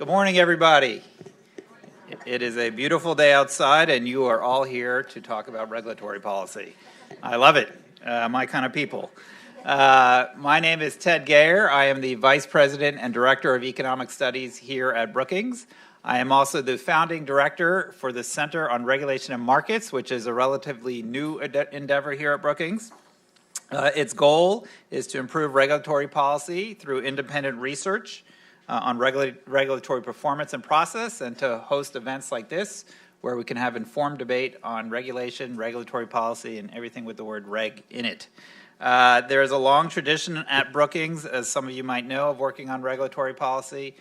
Good morning, everybody. It is a beautiful day outside, and you are all here to talk about regulatory policy. I love it. My kind of people. My name is Ted Gayer. I am the Vice President and Director of Economic Studies here at Brookings. I am also the founding director for the Center on Regulation and Markets, which is a relatively new endeavor here at Brookings. Its goal is to improve regulatory policy through independent research on regulatory performance and process, and to host events like this where we can have informed debate on regulation, regulatory policy, and everything with the word reg in it. There is a long tradition at Brookings, as some of you might know, of working on regulatory policy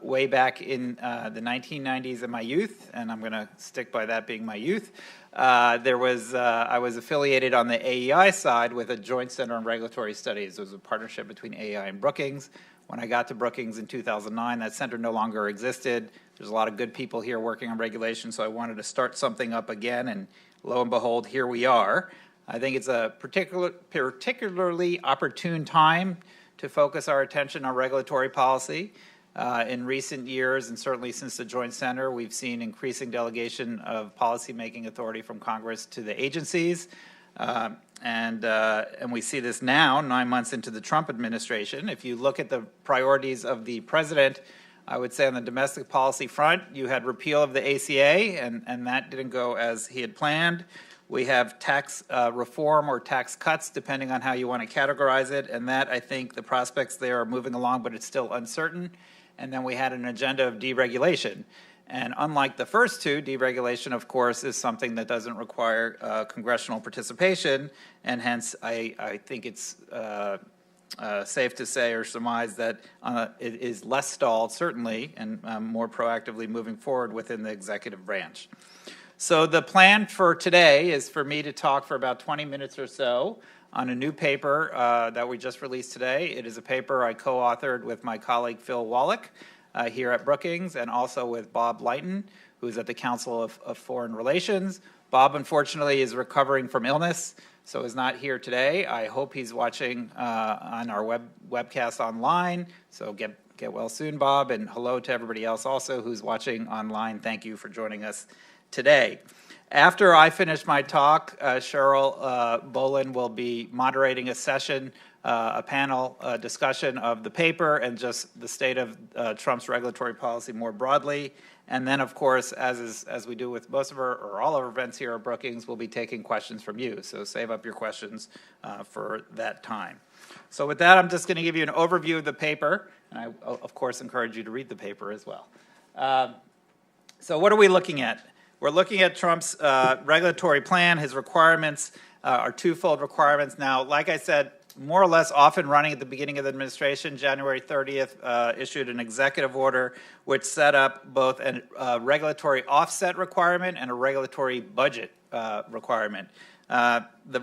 way back in the 1990s in my youth, and I'm going to stick by that being my youth. I was affiliated on the AEI side with a joint center on regulatory studies. It was a partnership between AEI and Brookings. When I got to Brookings in 2009, that center no longer existed. There's a lot of good people here working on regulation, so I wanted to start something up again, and lo and behold, here we are. I think it's a particularly opportune time to focus our attention on regulatory policy. In recent years, and certainly since the Joint Center, we've seen increasing delegation of policymaking authority from Congress to the agencies. And we see this now, 9 months into the Trump administration. If you look at the priorities of the president, I would say on the domestic policy front, you had repeal of the ACA, and that didn't go as he had planned. We have tax reform or tax cuts, depending on how you want to categorize it, and that, I think, the prospects there are moving along, but it's still uncertain. And then we had an agenda of deregulation. And unlike the first two, deregulation, of course, is something that doesn't require congressional participation, and hence I think it's safe to say or surmise that it is less stalled, certainly, and more proactively moving forward within the executive branch. So the plan for today is for me to talk for about 20 minutes or so on a new paper that we just released today. It is a paper I co-authored with my colleague Phil Wallach here at Brookings, and also with Bob Lighton, who's at the Council of Foreign Relations. Bob, unfortunately, is recovering from illness, so is not here today. I hope he's watching on our webcast online, so get well soon, Bob, and hello to everybody else also who's watching online. Thank you for joining us today. After I finish my talk, Cheryl Bolin will be moderating a session, a panel discussion of the paper and just the state of Trump's regulatory policy more broadly. And then, of course, as we do with most of our, or all of our events here at Brookings, we'll be taking questions from you. So save up your questions for that time. So with that, I'm just going to give you an overview of the paper. And I, of course, encourage you to read the paper as well. So what are we looking at? We're looking at Trump's regulatory plan. His requirements are twofold requirements. Now, like I said, more or less often running at the beginning of the administration, January 30th issued an executive order which set up both a regulatory offset requirement and a regulatory budget requirement. The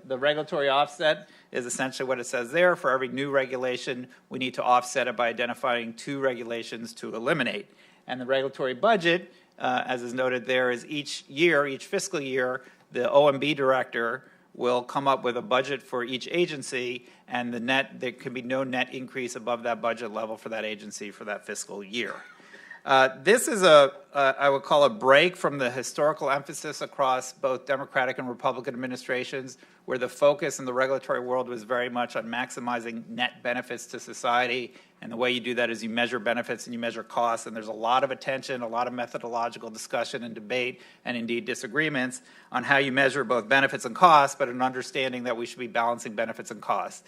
regulatory offset is essentially what it says there. For every new regulation, we need to offset it by identifying two regulations to eliminate. And the regulatory budget, as is noted there, is each fiscal year, the OMB director will come up with a budget for each agency, and there can be no net increase above that budget level for that agency for that fiscal year. This is I would call a break from the historical emphasis across both Democratic and Republican administrations, where the focus in the regulatory world was very much on maximizing net benefits to society. And the way you do that is you measure benefits and you measure costs. And there's a lot of attention, a lot of methodological discussion and debate, and indeed disagreements on how you measure both benefits and costs, but an understanding that we should be balancing benefits and costs.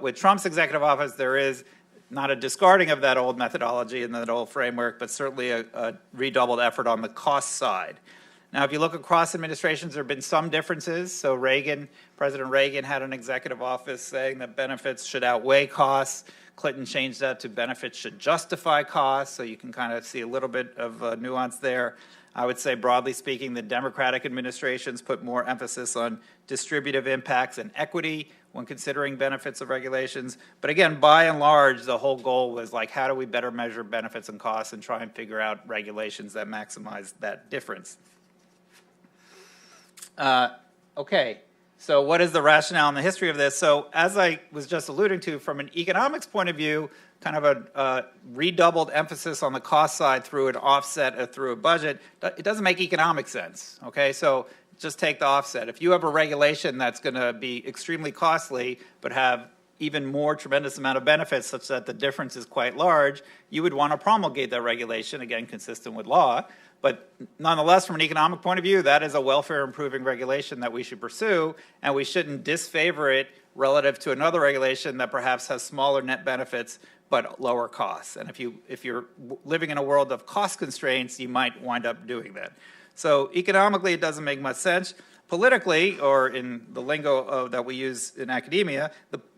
With Trump's executive office, there is not a discarding of that old methodology and that old framework, but certainly a redoubled effort on the cost side. Now, if you look across administrations, there have been some differences. So President Reagan had an executive office saying that benefits should outweigh costs. Clinton changed that to benefits should justify costs, so you can kind of see a little bit of nuance there. I would say, broadly speaking, the Democratic administrations put more emphasis on distributive impacts and equity when considering benefits of regulations. But again, by and large, the whole goal was like, how do we better measure benefits and costs and try and figure out regulations that maximize that difference? Okay, So what is the rationale and the history of this? So as I was just alluding to, from an economics point of view, kind of a redoubled emphasis on the cost side through an offset or through a budget, it doesn't make economic sense, okay? So just take the offset. If you have a regulation that's going to be extremely costly but have even more tremendous amount of benefits such that the difference is quite large, you would want to promulgate that regulation, again, consistent with law. But nonetheless, from an economic point of view, that is a welfare-improving regulation that we should pursue, and we shouldn't disfavor it relative to another regulation that perhaps has smaller net benefits but lower costs. And if you're living in a world of cost constraints, you might wind up doing that. So economically, it doesn't make much sense. Politically, or in the lingo that we use in academia,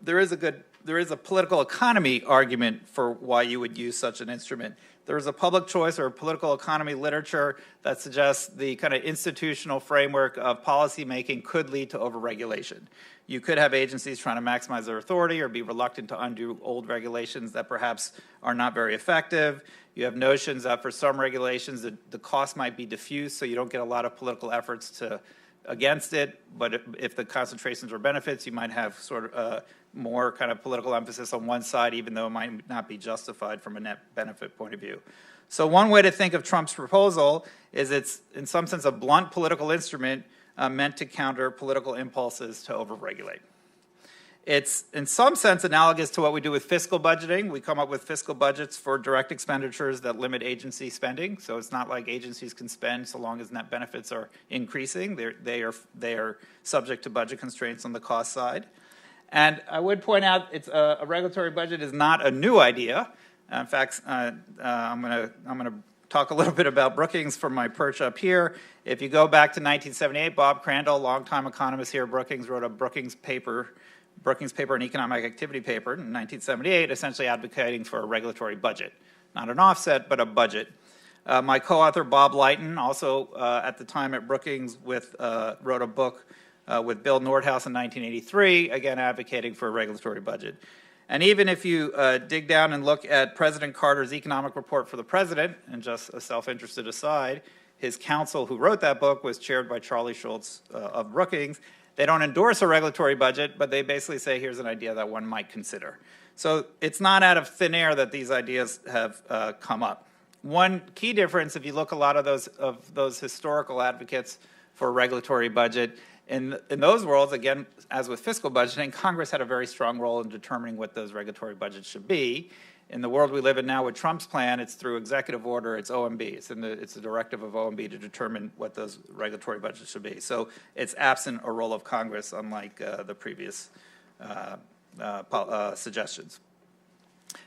there is a political economy argument for why you would use such an instrument. There is a public choice or political economy literature that suggests the kind of institutional framework of policymaking could lead to overregulation. You could have agencies trying to maximize their authority or be reluctant to undo old regulations that perhaps are not very effective. You have notions that for some regulations the cost might be diffuse, so you don't get a lot of political efforts against it, but if the concentrations or benefits, you might have sort of more kind of political emphasis on one side, even though it might not be justified from a net benefit point of view. So one way to think of Trump's proposal is it's, in some sense, a blunt political instrument meant to counter political impulses to overregulate. It's, in some sense, analogous to what we do with fiscal budgeting. We come up with fiscal budgets for direct expenditures that limit agency spending. So it's not like agencies can spend so long as net benefits are increasing. They are subject to budget constraints on the cost side. And I would point out a regulatory budget is not a new idea. In fact, I'm going to talk a little bit about Brookings from my perch up here. If you go back to 1978, Bob Crandall, longtime economist here at Brookings, wrote a Brookings paper, an economic activity paper in 1978, essentially advocating for a regulatory budget. Not an offset, but a budget. My co-author, Bob Lighton, also at the time at Brookings wrote a book with Bill Nordhaus in 1983, again advocating for a regulatory budget. And even if you dig down and look at President Carter's economic report for the president, and just a self-interested aside, his counsel who wrote that book was chaired by Charlie Schultz of Brookings. They don't endorse a regulatory budget, but they basically say here's an idea that one might consider. So it's not out of thin air that these ideas have come up. One key difference, if you look a lot of those historical advocates for a regulatory budget, in those worlds, again, as with fiscal budgeting, Congress had a very strong role in determining what those regulatory budgets should be. In the world we live in now with Trump's plan, it's through executive order, it's OMB. It's a directive of OMB to determine what those regulatory budgets should be. So it's absent a role of Congress, unlike the previous suggestions.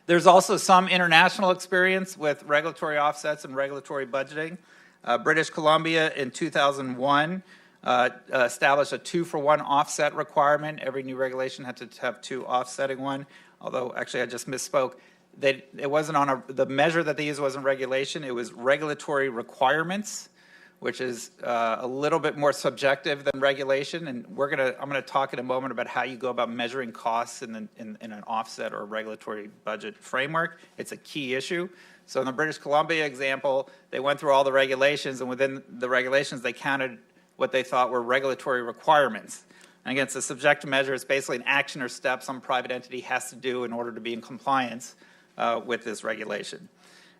There's also some international experience with regulatory offsets and regulatory budgeting. British Columbia in 2001 established a 2-for-1 offset requirement. Every new regulation had to have 2 offsetting one, although actually I just misspoke. It wasn't on the measure that they used wasn't regulation, it was regulatory requirements, which is a little bit more subjective than regulation. And I'm going to talk in a moment about how you go about measuring costs in an offset or regulatory budget framework. It's a key issue. So in the British Columbia example, they went through all the regulations, and within the regulations, they counted what they thought were regulatory requirements. And again, it's a subjective measure. It's basically an action or step some private entity has to do in order to be in compliance with this regulation.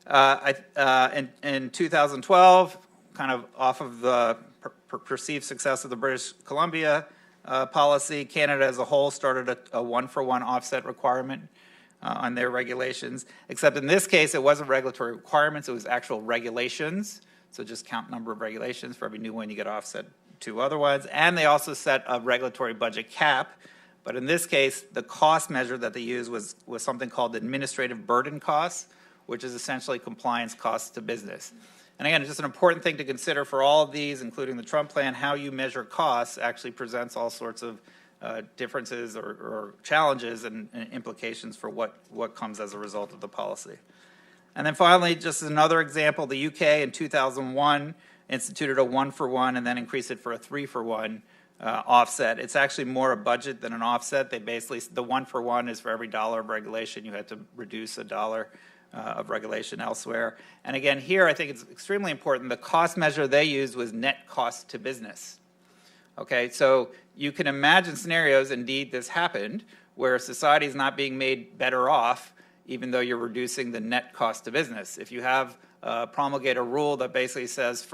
In 2012, kind of off of the perceived success of the British Columbia policy, Canada as a whole started a 1-for-1 offset requirement on their regulations, except in this case, it wasn't regulatory requirements, it was actual regulations. So just count number of regulations. For every new one, you get offset 2 other ones. And they also set a regulatory budget cap. But in this case, the cost measure that they used was something called administrative burden costs, which is essentially compliance costs to business. And again, it's just an important thing to consider for all of these, including the Trump plan. How you measure costs actually presents all sorts of differences or challenges and implications for what comes as a result of the policy. And then finally, just as another example, the UK in 2001 instituted a 1-for-1 and then increased it for a 3-for-1 offset. It's actually more a budget than an offset. They basically, the 1-for-1 is for every $1 of regulation, you had to reduce $1 of regulation elsewhere. And again, here I think it's extremely important. The cost measure they used was net cost to business. Okay, so you can imagine scenarios, indeed this happened, where society is not being made better off even though you're reducing the net cost to business. If you have promulgate a rule that basically says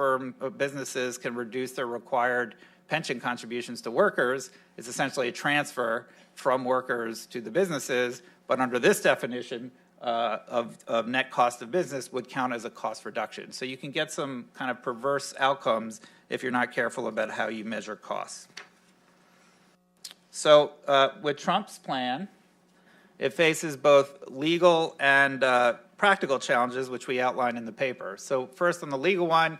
businesses can reduce their required pension contributions to workers, it's essentially a transfer from workers to the businesses, but under this definition of net cost of business would count as a cost reduction. So you can get some kind of perverse outcomes if you're not careful about how you measure costs. So with Trump's plan, it faces both legal and practical challenges, which we outline in the paper. So first, on the legal one,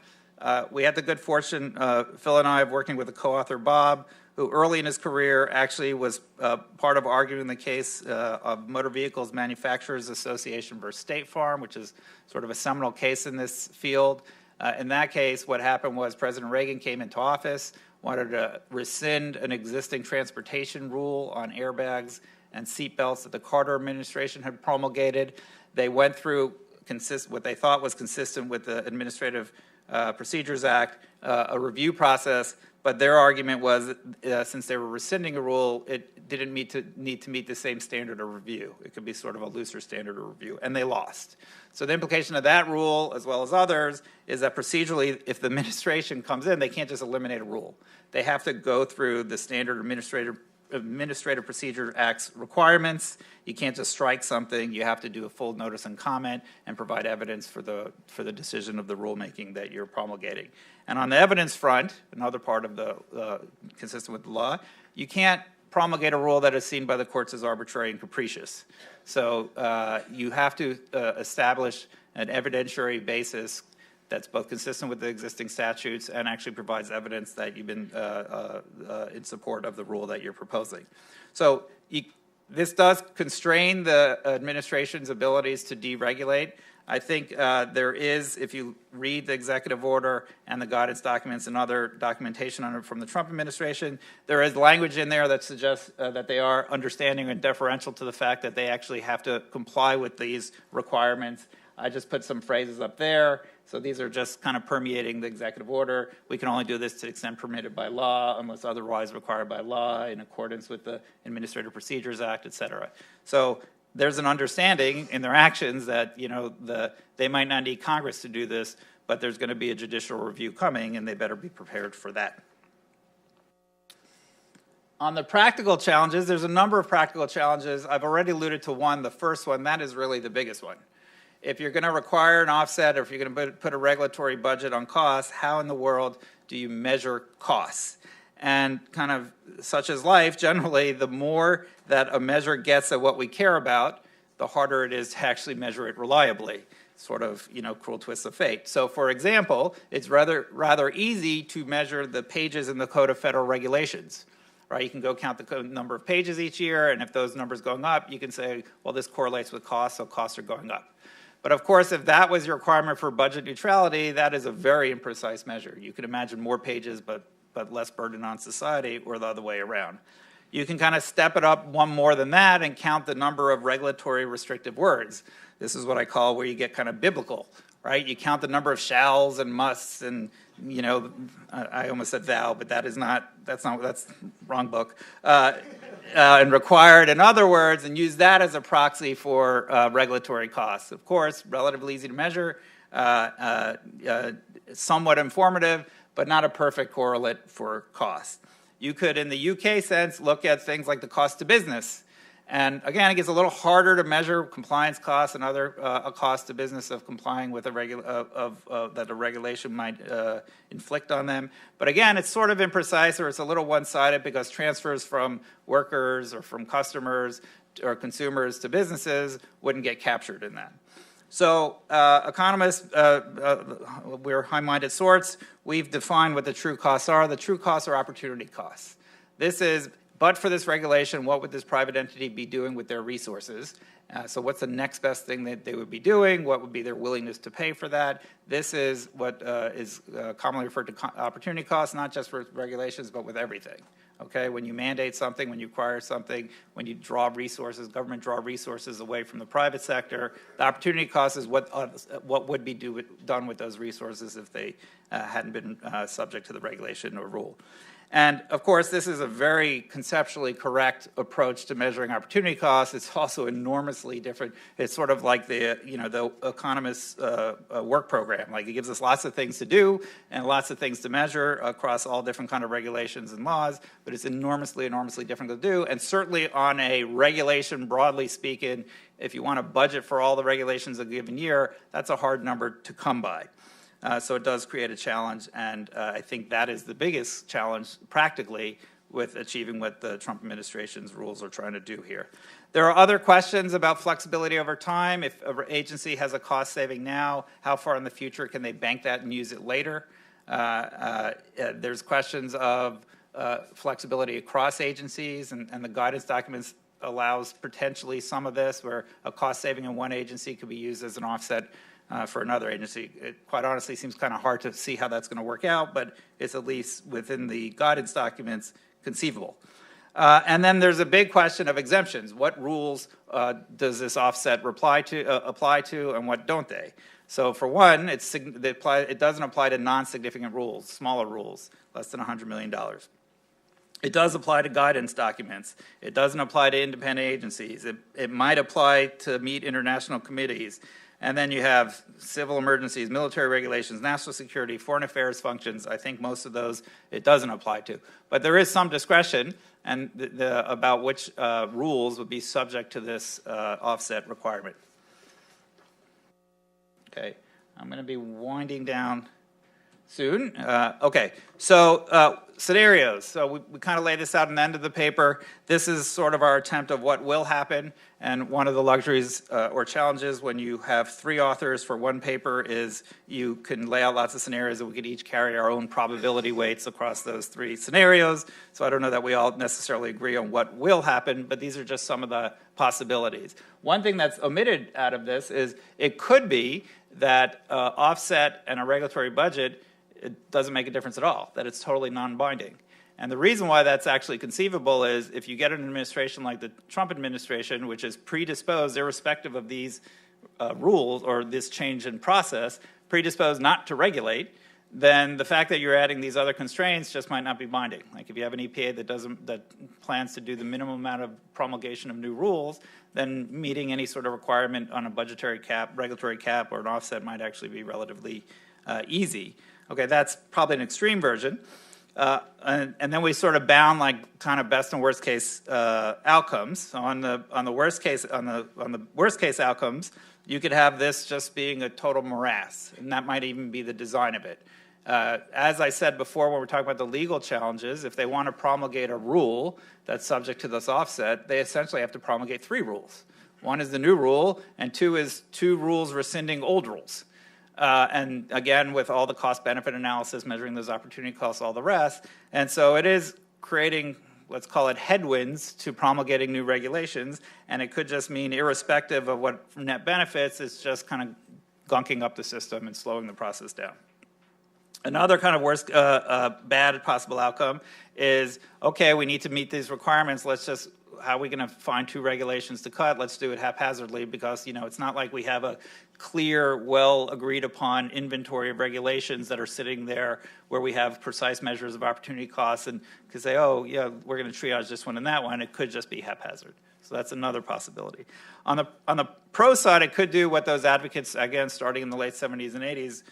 we had the good fortune, Phil and I, of working with a co-author, Bob, who early in his career actually was part of arguing the case of Motor Vehicles Manufacturers Association versus State Farm, which is sort of a seminal case in this field. In that case, what happened was President Reagan came into office, wanted to rescind an existing transportation rule on airbags and seatbelts that the Carter administration had promulgated. They went through what they thought was consistent with the Administrative Procedures Act, a review process, but their argument was since they were rescinding a rule, it didn't need to meet the same standard of review. It could be sort of a looser standard of review, and they lost. So the implication of that rule, as well as others, is that procedurally, if the administration comes in, they can't just eliminate a rule. They have to go through the standard Administrative Procedure Act's requirements. You can't just strike something. You have to do a full notice and comment and provide evidence for the decision of the rulemaking that you're promulgating. And on the evidence front, another part of the consistent with the law, you can't promulgate a rule that is seen by the courts as arbitrary and capricious. So you have to establish an evidentiary basis that's both consistent with the existing statutes and actually provides evidence that you've been in support of the rule that you're proposing. So this does constrain the administration's abilities to deregulate. I think there is, if you read the executive order and the guidance documents and other documentation on it from the Trump administration, there is language in there that suggests that they are understanding and deferential to the fact that they actually have to comply with these requirements. I just put some phrases up there. So these are just kind of permeating the executive order. We can only do this to the extent permitted by law, unless otherwise required by law, in accordance with the Administrative Procedures Act, et cetera. So there's an understanding in their actions that they might not need Congress to do this, but there's going to be a judicial review coming, and they better be prepared for that. On the practical challenges, there's a number of practical challenges. I've already alluded to one, the first one. That is really the biggest one. If you're going to require an offset or if you're going to put a regulatory budget on costs, how in the world do you measure costs? And kind of such as life, generally, the more that a measure gets at what we care about, the harder it is to actually measure it reliably. Sort of, cruel twists of fate. So, for example, it's rather easy to measure the pages in the Code of Federal Regulations. Right? You can go count the number of pages each year, and if those numbers going up, you can say, well, this correlates with costs, so costs are going up. But of course, if that was your requirement for budget neutrality, that is a very imprecise measure. You could imagine more pages, but less burden on society, or the other way around. You can kind of step it up one more than that and count the number of regulatory restrictive words. This is what I call where you get kind of biblical, right? You count the number of shalls and musts and, I almost said thou, but that's wrong book. And required, in other words, and use that as a proxy for regulatory costs. Of course, relatively easy to measure, somewhat informative, but not a perfect correlate for cost. You could, in the UK sense, look at things like the cost to business. And again, it gets a little harder to measure compliance costs and other costs to business of complying with that a regulation might inflict on them. But again, it's sort of imprecise, or it's a little one-sided, because transfers from workers or from customers or consumers to businesses wouldn't get captured in that. So economists, we're high-minded sorts. We've defined what the true costs are. The true costs are opportunity costs. This is, but for this regulation, what would this private entity be doing with their resources? So what's the next best thing that they would be doing? What would be their willingness to pay for that? This is what is commonly referred to opportunity costs, not just for regulations, but with everything. Okay, when you mandate something, when you require something, when you draw resources, government draw resources away from the private sector, the opportunity cost is what would be done with those resources if they hadn't been subject to the regulation or rule. And of course, this is a very conceptually correct approach to measuring opportunity costs. It's also enormously different. It's sort of like the economist's work program. Like, it gives us lots of things to do and lots of things to measure across all different kind of regulations and laws, but it's enormously different to do. And certainly on a regulation, broadly speaking, if you want to budget for all the regulations of a given year, that's a hard number to come by. So it does create a challenge, and I think that is the biggest challenge practically with achieving what the Trump administration's rules are trying to do here. There are other questions about flexibility over time. If an agency has a cost saving now, how far in the future can they bank that and use it later? There's questions of flexibility across agencies, and the guidance documents allows potentially some of this, where a cost saving in one agency could be used as an offset for another agency. It quite honestly seems kind of hard to see how that's going to work out, but it's at least within the guidance documents conceivable. And then there's a big question of exemptions. What rules does this offset apply to, and what don't they? So for one, it doesn't apply to non-significant rules, smaller rules, less than $100 million. It does apply to guidance documents. It doesn't apply to independent agencies. It might apply to meet international committees. And then you have civil emergencies, military regulations, national security, foreign affairs functions. I think most of those it doesn't apply to. But there is some discretion and about which rules would be subject to this offset requirement. Okay, I'm going to be winding down soon. Okay, so scenarios. So we kind of lay this out in the end of the paper. This is sort of our attempt of what will happen. And one of the luxuries or challenges when you have 3 authors for one paper is you can lay out lots of scenarios that we could each carry our own probability weights across those 3 scenarios. So I don't know that we all necessarily agree on what will happen, but these are just some of the possibilities. One thing that's omitted out of this is it could be that offset and a regulatory budget, it doesn't make a difference at all, that it's totally non-binding. And the reason why that's actually conceivable is if you get an administration like the Trump administration, which is predisposed, irrespective of these rules or this change in process, predisposed not to regulate, then the fact that you're adding these other constraints just might not be binding. Like if you have an EPA that plans to do the minimum amount of promulgation of new rules, then meeting any sort of requirement on a budgetary cap, regulatory cap, or an offset might actually be relatively easy. Okay, that's probably an extreme version. And then we sort of bound like kind of best and worst case outcomes. So on the worst case outcomes, you could have this just being a total morass, and that might even be the design of it. As I said before, when we're talking about the legal challenges, if they want to promulgate a rule that's subject to this offset, they essentially have to promulgate 3 rules. 1 is the new rule, and 2 is 2 rules rescinding old rules. And again, with all the cost-benefit analysis, measuring those opportunity costs, all the rest. And so it is creating, let's call it headwinds to promulgating new regulations, and it could just mean irrespective of what net benefits, it's just kind of gunking up the system and slowing the process down. Another kind of worst, bad possible outcome is, okay, we need to meet these requirements, how are we going to find 2 regulations to cut? Let's do it haphazardly because, it's not like we have a clear, well agreed upon inventory of regulations that are sitting there where we have precise measures of opportunity costs and could say, oh, yeah, we're going to triage this one and that one. It could just be haphazard. So that's another possibility. On the pro side, it could do what those advocates, again, starting in the late 70s and 80s,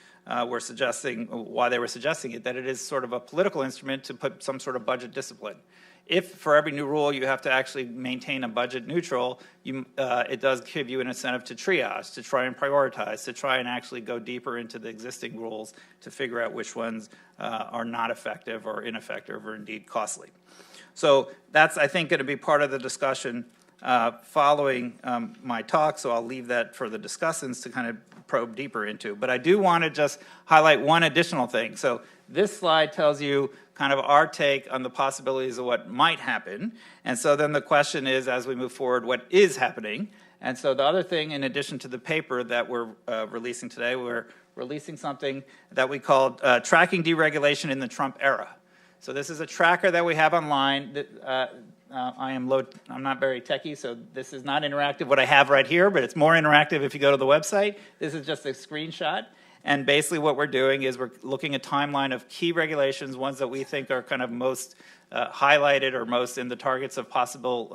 were suggesting, why they were suggesting it, that it is sort of a political instrument to put some sort of budget discipline. If for every new rule you have to actually maintain a budget neutral, it does give you an incentive to triage, to try and prioritize, to try and actually go deeper into the existing rules to figure out which ones are not effective or ineffective or indeed costly. So that's, I think, going to be part of the discussion following my talk, so I'll leave that for the discussants to kind of probe deeper into. But I do want to just highlight one additional thing. So this slide tells you kind of our take on the possibilities of what might happen. And so then the question is, as we move forward, what is happening? And so the other thing, in addition to the paper that we're releasing today, we're releasing something that we called Tracking Deregulation in the Trump Era. So this is a tracker that we have online. I'm not very techie, so this is not interactive what I have right here, but it's more interactive if you go to the website. This is just a screenshot. And basically what we're doing is we're looking at timeline of key regulations, ones that we think are kind of most highlighted or most in the targets of possible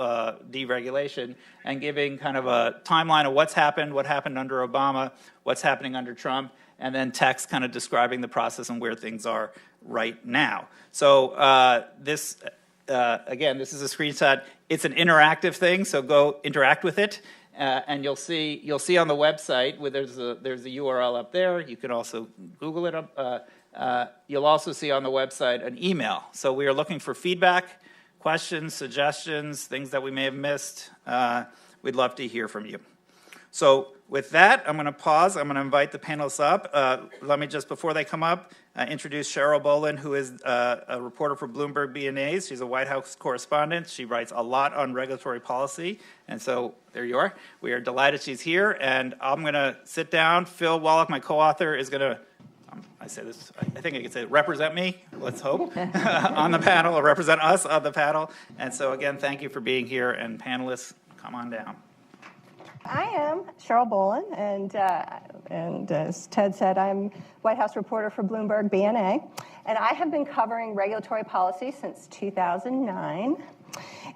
deregulation, and giving kind of a timeline of what's happened, what happened under Obama, what's happening under Trump, and then text kind of describing the process and where things are right now. So this, again, this is a screenshot. It's an interactive thing, so go interact with it. And you'll see on the website where there's a URL up there. You can also Google it up. You'll also see on the website an email. So we are looking for feedback, questions, suggestions, things that we may have missed. We'd love to hear from you. So with that, I'm going to pause. I'm going to invite the panelists up. Let me just, before they come up, introduce Cheryl Boland, who is a reporter for Bloomberg BNAs. She's a White House correspondent. She writes a lot on regulatory policy. And so there you are. We are delighted she's here. And I'm going to sit down. Phil Wallach, my co-author, is going to, I say this, I think I can say represent me, let's hope, on the panel, or represent us on the panel. And so again, thank you for being here. And panelists, come on down. I am Cheryl Boland, and as Ted said, I'm White House reporter for Bloomberg BNA, and I have been covering regulatory policy since 2009.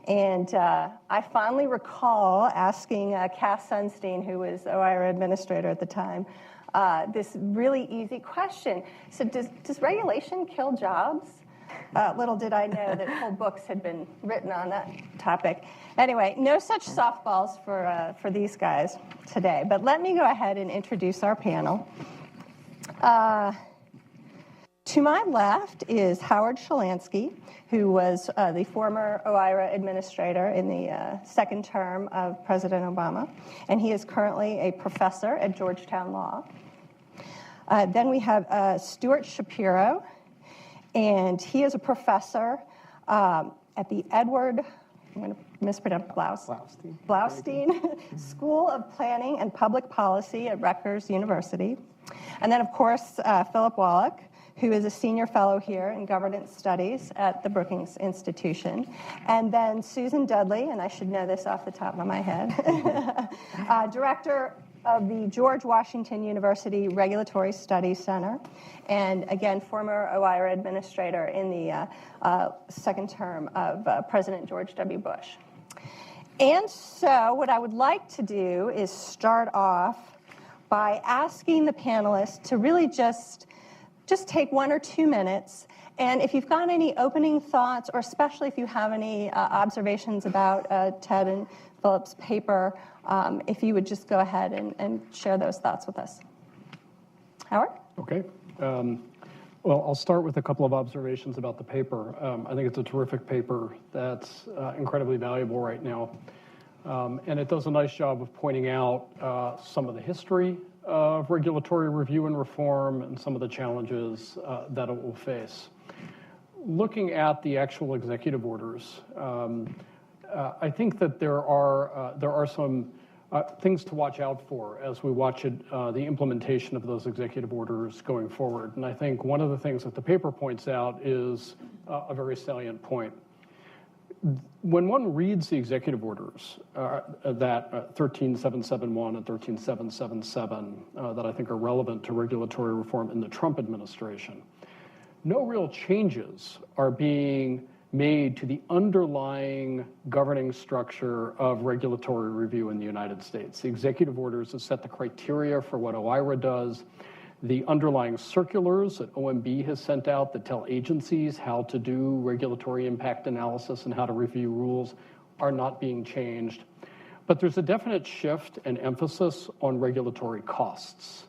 And I fondly recall asking Cass Sunstein, who was OIRA administrator at the time, this really easy question. So does regulation kill jobs? Little did I know that whole books had been written on that topic. Anyway, no such softballs for these guys today. But let me go ahead and introduce our panel. To my left is Howard Shalansky, who was the former OIRA administrator in the second term of President Obama, and he is currently a professor at Georgetown Law. Then we have Stuart Shapiro, and he is a professor at the Edward, I'm going to mispronounce, Blaustein School of Planning and Public Policy at Rutgers University. And then, of course, Philip Wallach, who is a senior fellow here in governance studies at the Brookings Institution. And then Susan Dudley, and I should know this off the top of my head, director of the George Washington University Regulatory Studies Center, and again, former OIRA administrator in the second term of President George W. Bush. And so what I would like to do is start off by asking the panelists to really just take 1 or 2 minutes, and if you've got any opening thoughts, or especially if you have any observations about Ted and Philip's paper, if you would just go ahead and share those thoughts with us. Howard? Okay. Well, I'll start with a couple of observations about the paper. I think it's a terrific paper that's incredibly valuable right now. And it does a nice job of pointing out some of the history of regulatory review and reform and some of the challenges that it will face. Looking at the actual executive orders, I think that there are some things to watch out for as we watch the implementation of those executive orders going forward. And I think one of the things that the paper points out is a very salient point. When one reads the executive orders, that 13771 and 13777, that I think are relevant to regulatory reform in the Trump administration, no real changes are being made to the underlying governing structure of regulatory review in the United States. The executive orders have set the criteria for what OIRA does. The underlying circulars that OMB has sent out that tell agencies how to do regulatory impact analysis and how to review rules are not being changed. But there's a definite shift and emphasis on regulatory costs.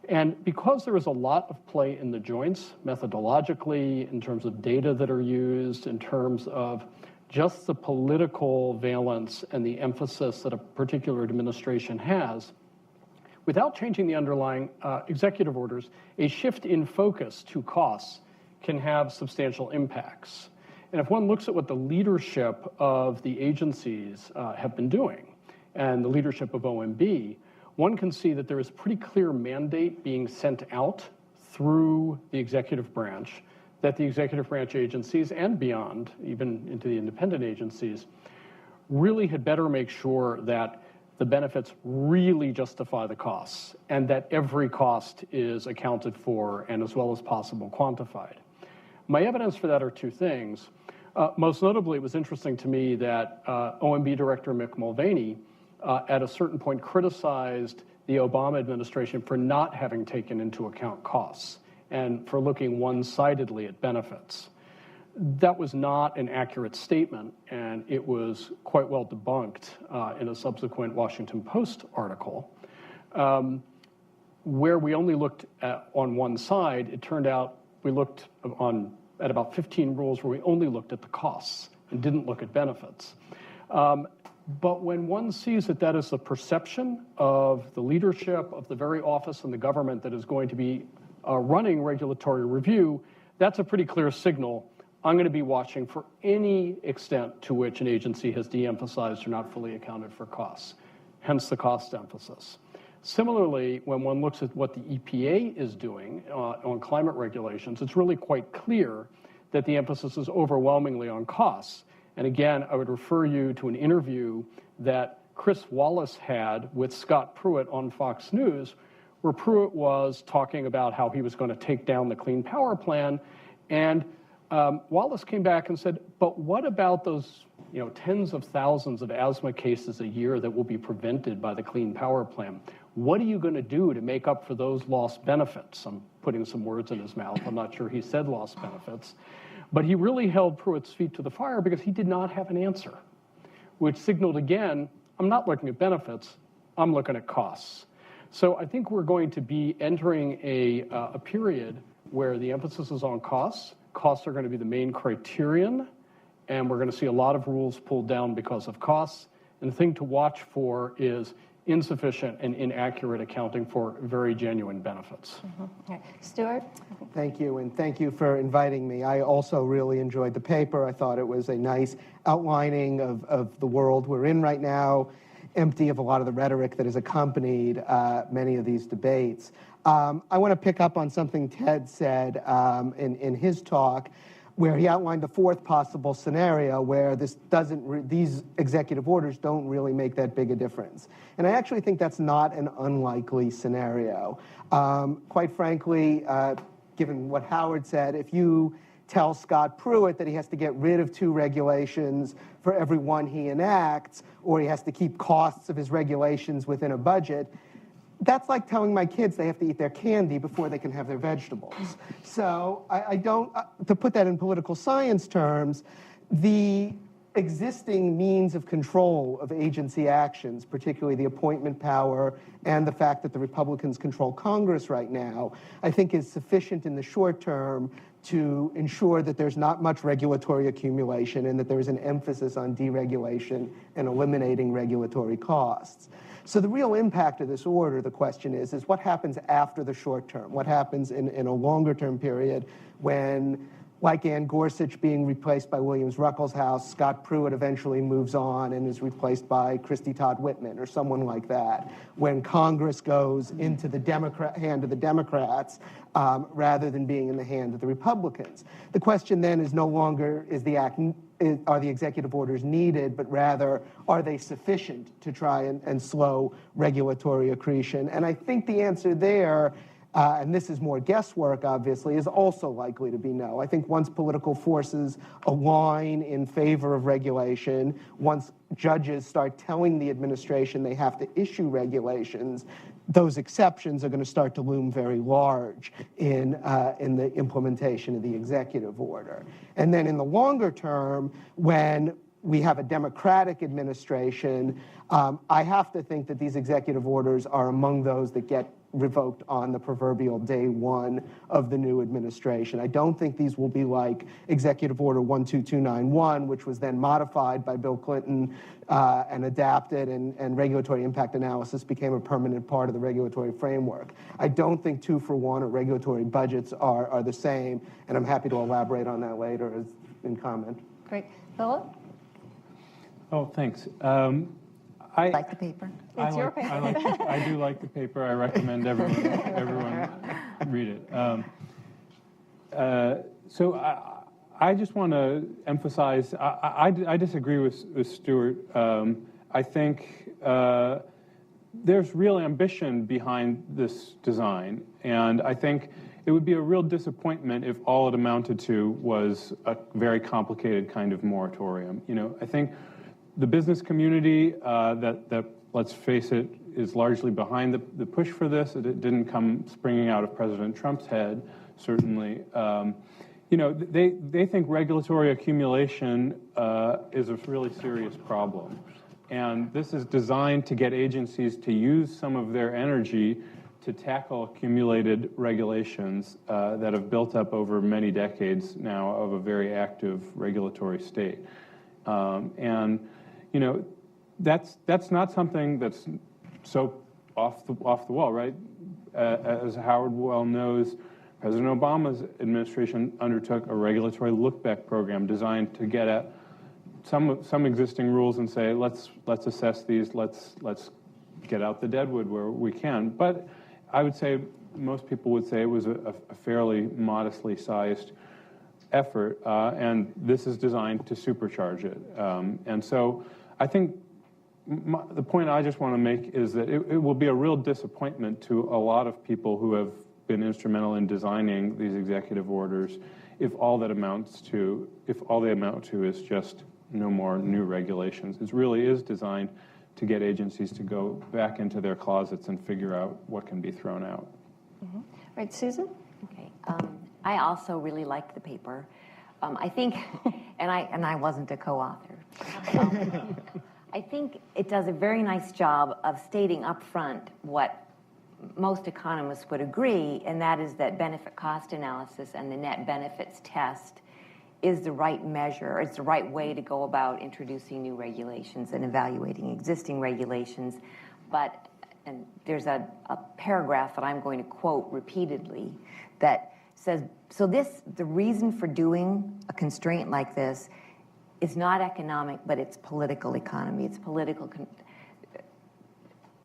And because there is a lot of play in the joints, methodologically, in terms of data that are used, in terms of just the political valence and the emphasis that a particular administration has, without changing the underlying executive orders, a shift in focus to costs can have substantial impacts. And if one looks at what the leadership of the agencies have been doing, and the leadership of OMB, one can see that there is a pretty clear mandate being sent out through the executive branch that the executive branch agencies and beyond, even into the independent agencies, really had better make sure that the benefits really justify the costs, and that every cost is accounted for and as well as possible quantified. My evidence for that are two things. Most notably, it was interesting to me that OMB Director Mick Mulvaney at a certain point criticized the Obama administration for not having taken into account costs and for looking one-sidedly at benefits. That was not an accurate statement, and it was quite well debunked in a subsequent Washington Post article. Where we only looked on one side, it turned out we looked at about 15 rules where we only looked at the costs and didn't look at benefits. But when one sees that that is the perception of the leadership of the very office in the government that is going to be running regulatory review, that's a pretty clear signal. I'm going to be watching for any extent to which an agency has de-emphasized or not fully accounted for costs, hence the cost emphasis. Similarly, when one looks at what the EPA is doing on climate regulations, it's really quite clear that the emphasis is overwhelmingly on costs. And again, I would refer you to an interview that Chris Wallace had with Scott Pruitt on Fox News, where Pruitt was talking about how he was going to take down the Clean Power Plan. And Wallace came back and said, but what about those tens of thousands of asthma cases a year that will be prevented by the Clean Power Plan? What are you going to do to make up for those lost benefits? I'm putting some words in his mouth. I'm not sure he said lost benefits. But he really held Pruitt's feet to the fire because he did not have an answer, which signaled again, I'm not looking at benefits, I'm looking at costs. So I think we're going to be entering a period where the emphasis is on costs. Costs are going to be the main criterion, and we're going to see a lot of rules pulled down because of costs. And the thing to watch for is insufficient and inaccurate accounting for very genuine benefits. Okay. Stuart? Thank you, and thank you for inviting me. I also really enjoyed the paper. I thought it was a nice outlining of the world we're in right now, empty of a lot of the rhetoric that has accompanied many of these debates. I want to pick up on something Ted said in his talk, where he outlined the fourth possible scenario where these executive orders don't really make that big a difference. And I actually think that's not an unlikely scenario. Quite frankly, given what Howard said, if you tell Scott Pruitt that he has to get rid of 2 regulations for every one he enacts, or he has to keep costs of his regulations within a budget, that's like telling my kids they have to eat their candy before they can have their vegetables. So I don't, to put that in political science terms, the existing means of control of agency actions, particularly the appointment power and the fact that the Republicans control Congress right now, I think is sufficient in the short term to ensure that there's not much regulatory accumulation and that there is an emphasis on deregulation and eliminating regulatory costs. So the real impact of this order, the question is what happens after the short term? What happens in a longer term period when, like Ann Gorsuch being replaced by Williams Ruckelshaus, Scott Pruitt eventually moves on and is replaced by Christy Todd Whitman or someone like that, when Congress goes into the hand of the Democrats rather than being in the hand of the Republicans. The question then is no longer are the executive orders needed, but rather, are they sufficient to try and slow regulatory accretion? And I think the answer there, and this is more guesswork, obviously, is also likely to be no. I think once political forces align in favor of regulation, once judges start telling the administration they have to issue regulations, those exceptions are going to start to loom very large in the implementation of the executive order. And then in the longer term, when we have a Democratic administration, I have to think that these executive orders are among those that get revoked on the proverbial day one of the new administration. I don't think these will be like Executive Order 12291, which was then modified by Bill Clinton and adapted, and regulatory impact analysis became a permanent part of the regulatory framework. I don't think 2-for-1 or regulatory budgets are the same, and I'm happy to elaborate on that later in comment. Great. Philip? Oh, thanks. I like the paper. It's your paper. I do like the paper. I recommend everyone read it. So I just want to emphasize, I disagree with Stuart. I think there's real ambition behind this design, and I think it would be a real disappointment if all it amounted to was a very complicated kind of moratorium. I think the business community that let's face it, is largely behind the push for this. It didn't come springing out of President Trump's head, certainly. They think regulatory accumulation is a really serious problem. And this is designed to get agencies to use some of their energy to tackle accumulated regulations that have built up over many decades now of a very active regulatory state. That's not something that's so off the wall, right? As Howard well knows, President Obama's administration undertook a regulatory look-back program designed to get at some existing rules and say, let's assess these, let's get out the deadwood where we can. But I would say most people would say it was a fairly modestly sized effort, and this is designed to supercharge it. And so I think the point I just want to make is that it will be a real disappointment to a lot of people who have been instrumental in designing these executive orders if all they amount to is just no more new regulations. It really is designed to get agencies to go back into their closets and figure out what can be thrown out. Mm-hmm. Right, Susan? Okay. I also really liked the paper. I think, and I wasn't a co-author. I think it does a very nice job of stating up front what most economists would agree, and that is that benefit cost analysis and the net benefits test is the right measure, it's the right way to go about introducing new regulations and evaluating existing regulations. But, and there's a paragraph that I'm going to quote repeatedly that says, the reason for doing a constraint like this is not economic, but it's political economy. It's political.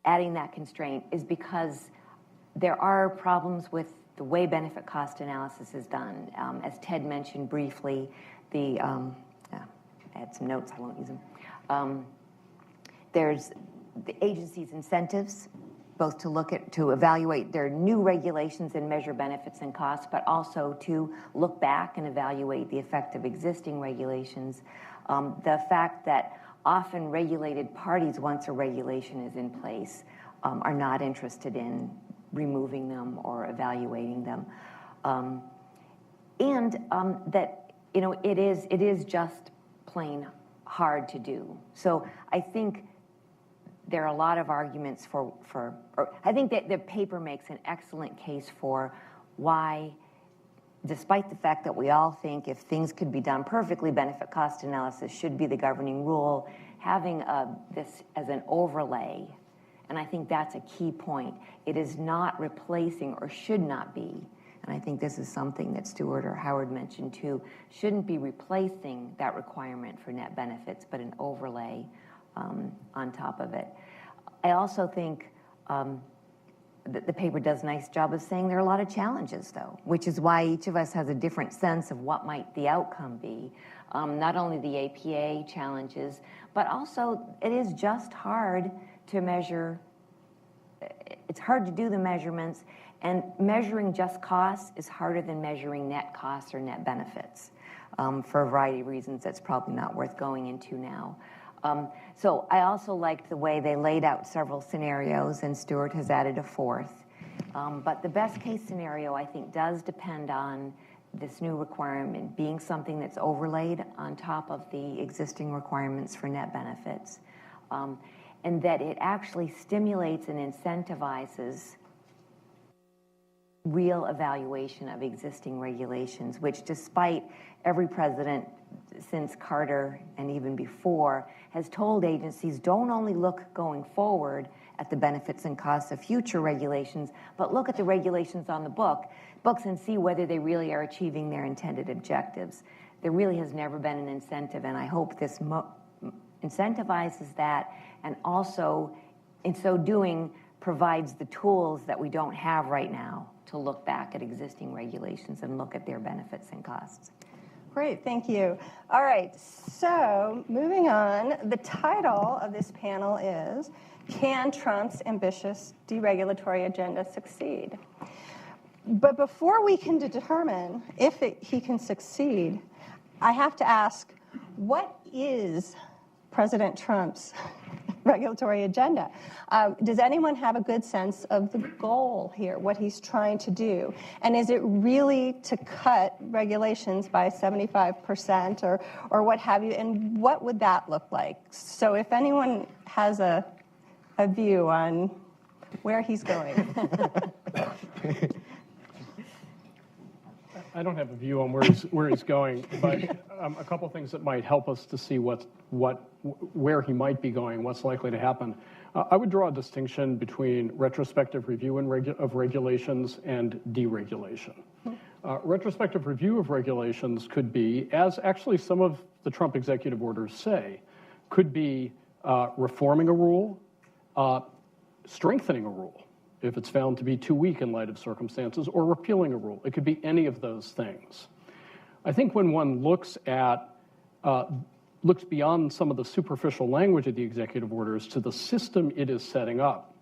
Adding that constraint is because there are problems with the way benefit cost analysis is done. As Ted mentioned briefly, I had some notes, I won't use them. There's the agency's incentives, both to evaluate their new regulations and measure benefits and costs, but also to look back and evaluate the effect of existing regulations. The fact that often regulated parties, once a regulation is in place, are not interested in removing them or evaluating them. That it is just plain hard to do. So I think there are a lot of arguments I think that the paper makes an excellent case for why, despite the fact that we all think if things could be done perfectly, benefit cost analysis should be the governing rule, having this as an overlay, and I think that's a key point. It is not replacing, or should not be, and I think this is something that Stuart or Howard mentioned too, shouldn't be replacing that requirement for net benefits, but an overlay on top of it. I also think that the paper does a nice job of saying there are a lot of challenges, though, which is why each of us has a different sense of what might the outcome be. Not only the APA challenges, but also it is just hard to measure. It's hard to do the measurements, and measuring just costs is harder than measuring net costs or net benefits for a variety of reasons that's probably not worth going into now. So I also liked the way they laid out several scenarios, and Stuart has added a fourth. But the best case scenario, I think, does depend on this new requirement being something that's overlaid on top of the existing requirements for net benefits, and that it actually stimulates and incentivizes real evaluation of existing regulations, which, despite every president since Carter and even before, has told agencies don't only look going forward at the benefits and costs of future regulations, but look at the regulations on the books and see whether they really are achieving their intended objectives. There really has never been an incentive, and I hope this incentivizes that, and also, in so doing, provides the tools that we don't have right now to look back at existing regulations and look at their benefits and costs. Great, thank you. All right, so moving on, the title of this panel is, Can Trump's Ambitious Deregulatory Agenda Succeed? But before we can determine if he can succeed, I have to ask, what is President Trump's regulatory agenda? Does anyone have a good sense of the goal here, what he's trying to do? And is it really to cut regulations by 75% or what have you? And what would that look like? So if anyone has a view on where he's going. I don't have a view on where he's going, but a couple things that might help us to see where he might be going, what's likely to happen. I would draw a distinction between retrospective review of regulations and deregulation. Retrospective review of regulations could be, as actually some of the Trump executive orders say, could be reforming a rule, strengthening a rule, if it's found to be too weak in light of circumstances, or repealing a rule. It could be any of those things. I think when one looks beyond some of the superficial language of the executive orders to the system it is setting up,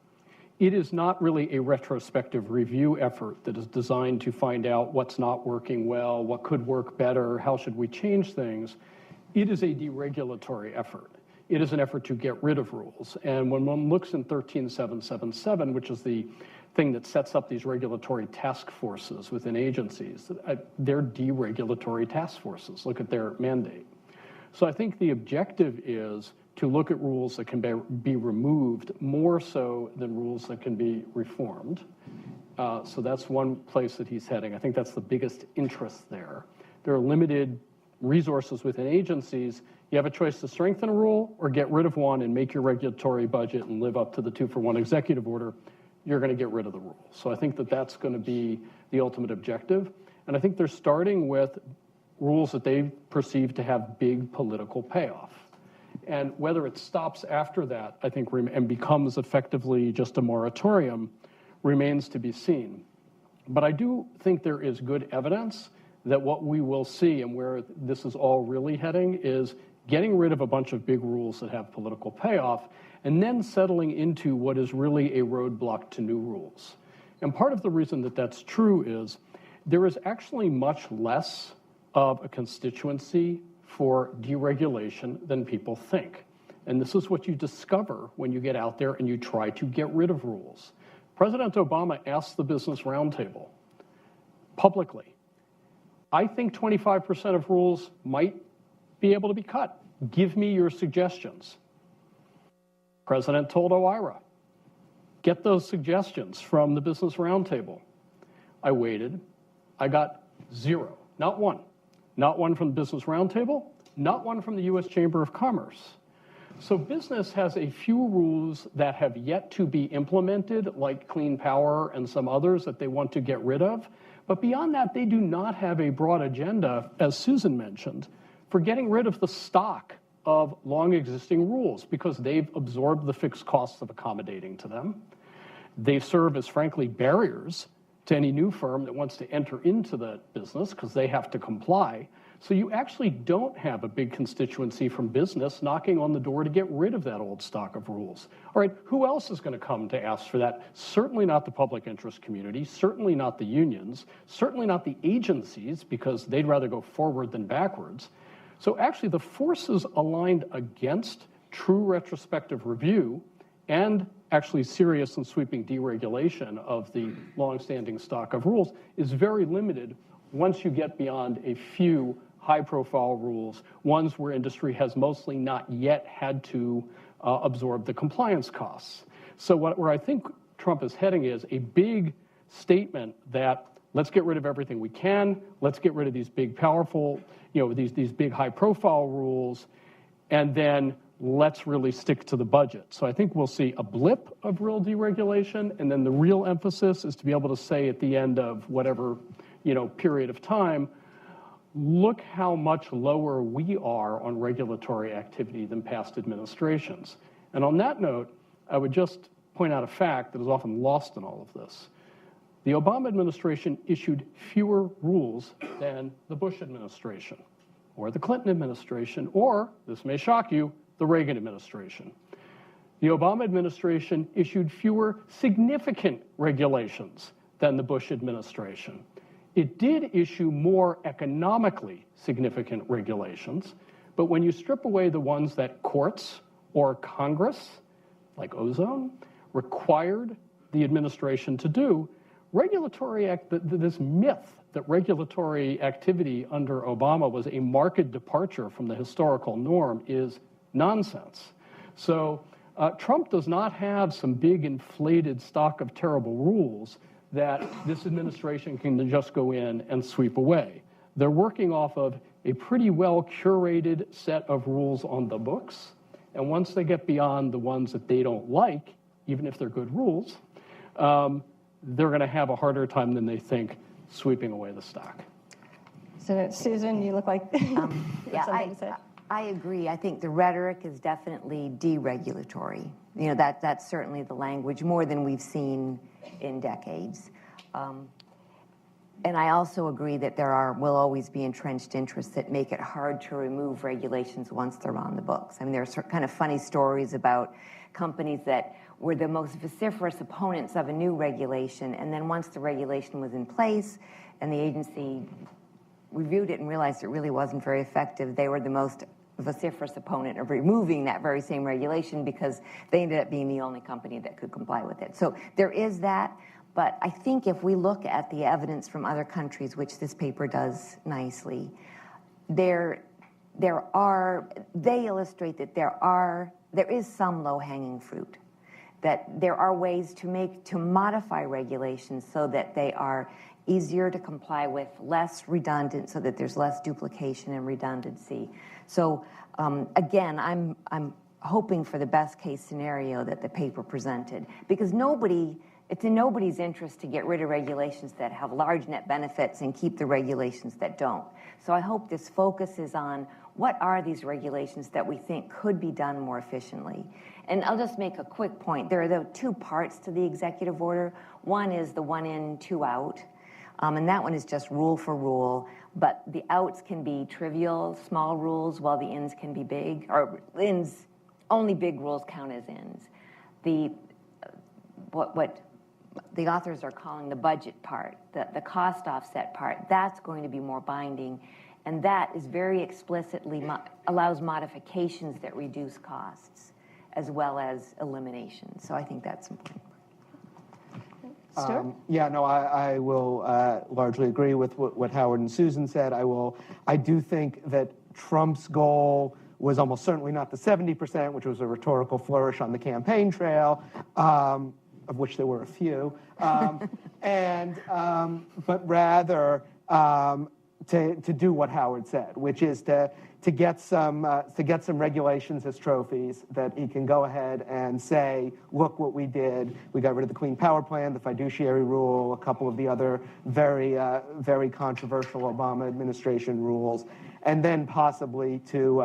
it is not really a retrospective review effort that is designed to find out what's not working well, what could work better, how should we change things. It is a deregulatory effort. It is an effort to get rid of rules. And when one looks in 13777, which is the thing that sets up these regulatory task forces within agencies, they're deregulatory task forces. Look at their mandate. So I think the objective is to look at rules that can be removed more so than rules that can be reformed. So that's one place that he's heading. I think that's the biggest interest there. There are limited resources within agencies. You have a choice to strengthen a rule or get rid of one and make your regulatory budget and live up to the 2-for-1 executive order. You're going to get rid of the rule. So I think that that's going to be the ultimate objective. And I think they're starting with rules that they perceive to have big political payoff. And whether it stops after that, I think, and becomes effectively just a moratorium remains to be seen. But I do think there is good evidence that what we will see and where this is all really heading is getting rid of a bunch of big rules that have political payoff and then settling into what is really a roadblock to new rules. And part of the reason that that's true is there is actually much less of a constituency for deregulation than people think. And this is what you discover when you get out there and you try to get rid of rules. President Obama asked the Business Roundtable publicly, I think 25% of rules might be able to be cut. Give me your suggestions. President told OIRA, get those suggestions from the Business Roundtable. I waited. I got zero, not one. Not one from the Business Roundtable, not one from the U.S. Chamber of Commerce. So business has a few rules that have yet to be implemented, like clean power and some others that they want to get rid of. But beyond that, they do not have a broad agenda, as Susan mentioned, for getting rid of the stock of long existing rules because they've absorbed the fixed costs of accommodating to them. They serve as, frankly, barriers to any new firm that wants to enter into the business because they have to comply. So you actually don't have a big constituency from business knocking on the door to get rid of that old stock of rules. All right, who else is going to come to ask for that? Certainly not the public interest community, certainly not the unions, certainly not the agencies because they'd rather go forward than backwards. So actually the forces aligned against true retrospective review and actually serious and sweeping deregulation of the longstanding stock of rules is very limited once you get beyond a few high-profile rules, ones where industry has mostly not yet had to absorb the compliance costs. So where I think Trump is heading is a big statement that let's get rid of everything we can, let's get rid of these big, powerful, these big high-profile rules, and then let's really stick to the budget. So I think we'll see a blip of real deregulation, and then the real emphasis is to be able to say at the end of whatever period of time, look how much lower we are on regulatory activity than past administrations. And on that note, I would just point out a fact that is often lost in all of this. The Obama administration issued fewer rules than the Bush administration. or the Clinton administration, or, this may shock you, the Reagan administration. The Obama administration issued fewer significant regulations than the Bush administration. It did issue more economically significant regulations, but when you strip away the ones that courts or Congress, like ozone, required the administration to do, this myth that regulatory activity under Obama was a marked departure from the historical norm is nonsense. So Trump does not have some big inflated stock of terrible rules that this administration can just go in and sweep away. They're working off of a pretty well curated set of rules on the books, and once they get beyond the ones that they don't like, even if they're good rules, they're going to have a harder time than they think sweeping away the stock. So, Susan, you look like something to say. I agree. I think the rhetoric is definitely deregulatory. You know, that's certainly the language, more than we've seen in decades. And I also agree that will always be entrenched interests that make it hard to remove regulations once they're on the books. I mean, there are kind of funny stories about companies that were the most vociferous opponents of a new regulation, and then once the regulation was in place and the agency reviewed it and realized it really wasn't very effective, they were the most vociferous opponent of removing that very same regulation because they ended up being the only company that could comply with it. So there is that, but I think if we look at the evidence from other countries, which this paper does nicely, they illustrate that there is some low-hanging fruit, that there are ways to modify regulations so that they are easier to comply with, less redundant, so that there's less duplication and redundancy. So again, I'm hoping for the best case scenario that the paper presented, because it's in nobody's interest to get rid of regulations that have large net benefits and keep the regulations that don't. So I hope this focuses on what are these regulations that we think could be done more efficiently. And I'll just make a quick point. There are the two parts to the executive order. One is the one in, two out. And that one is just rule for rule, but the outs can be trivial, small rules, while the ins can be big, or ins, only big rules count as ins. What the authors are calling the budget part, the cost offset part, that's going to be more binding, and that is very explicitly allows modifications that reduce costs as well as eliminations. So I think that's important. Yeah, no, I will largely agree with what Howard and Susan said. I do think that Trump's goal was almost certainly not the 70%, which was a rhetorical flourish on the campaign trail, of which there were a few, but rather to do what Howard said, which is to get some regulations as trophies that he can go ahead and say, look what we did. We got rid of the Clean Power Plan, the fiduciary rule, a couple of the other very controversial Obama administration rules, and then possibly to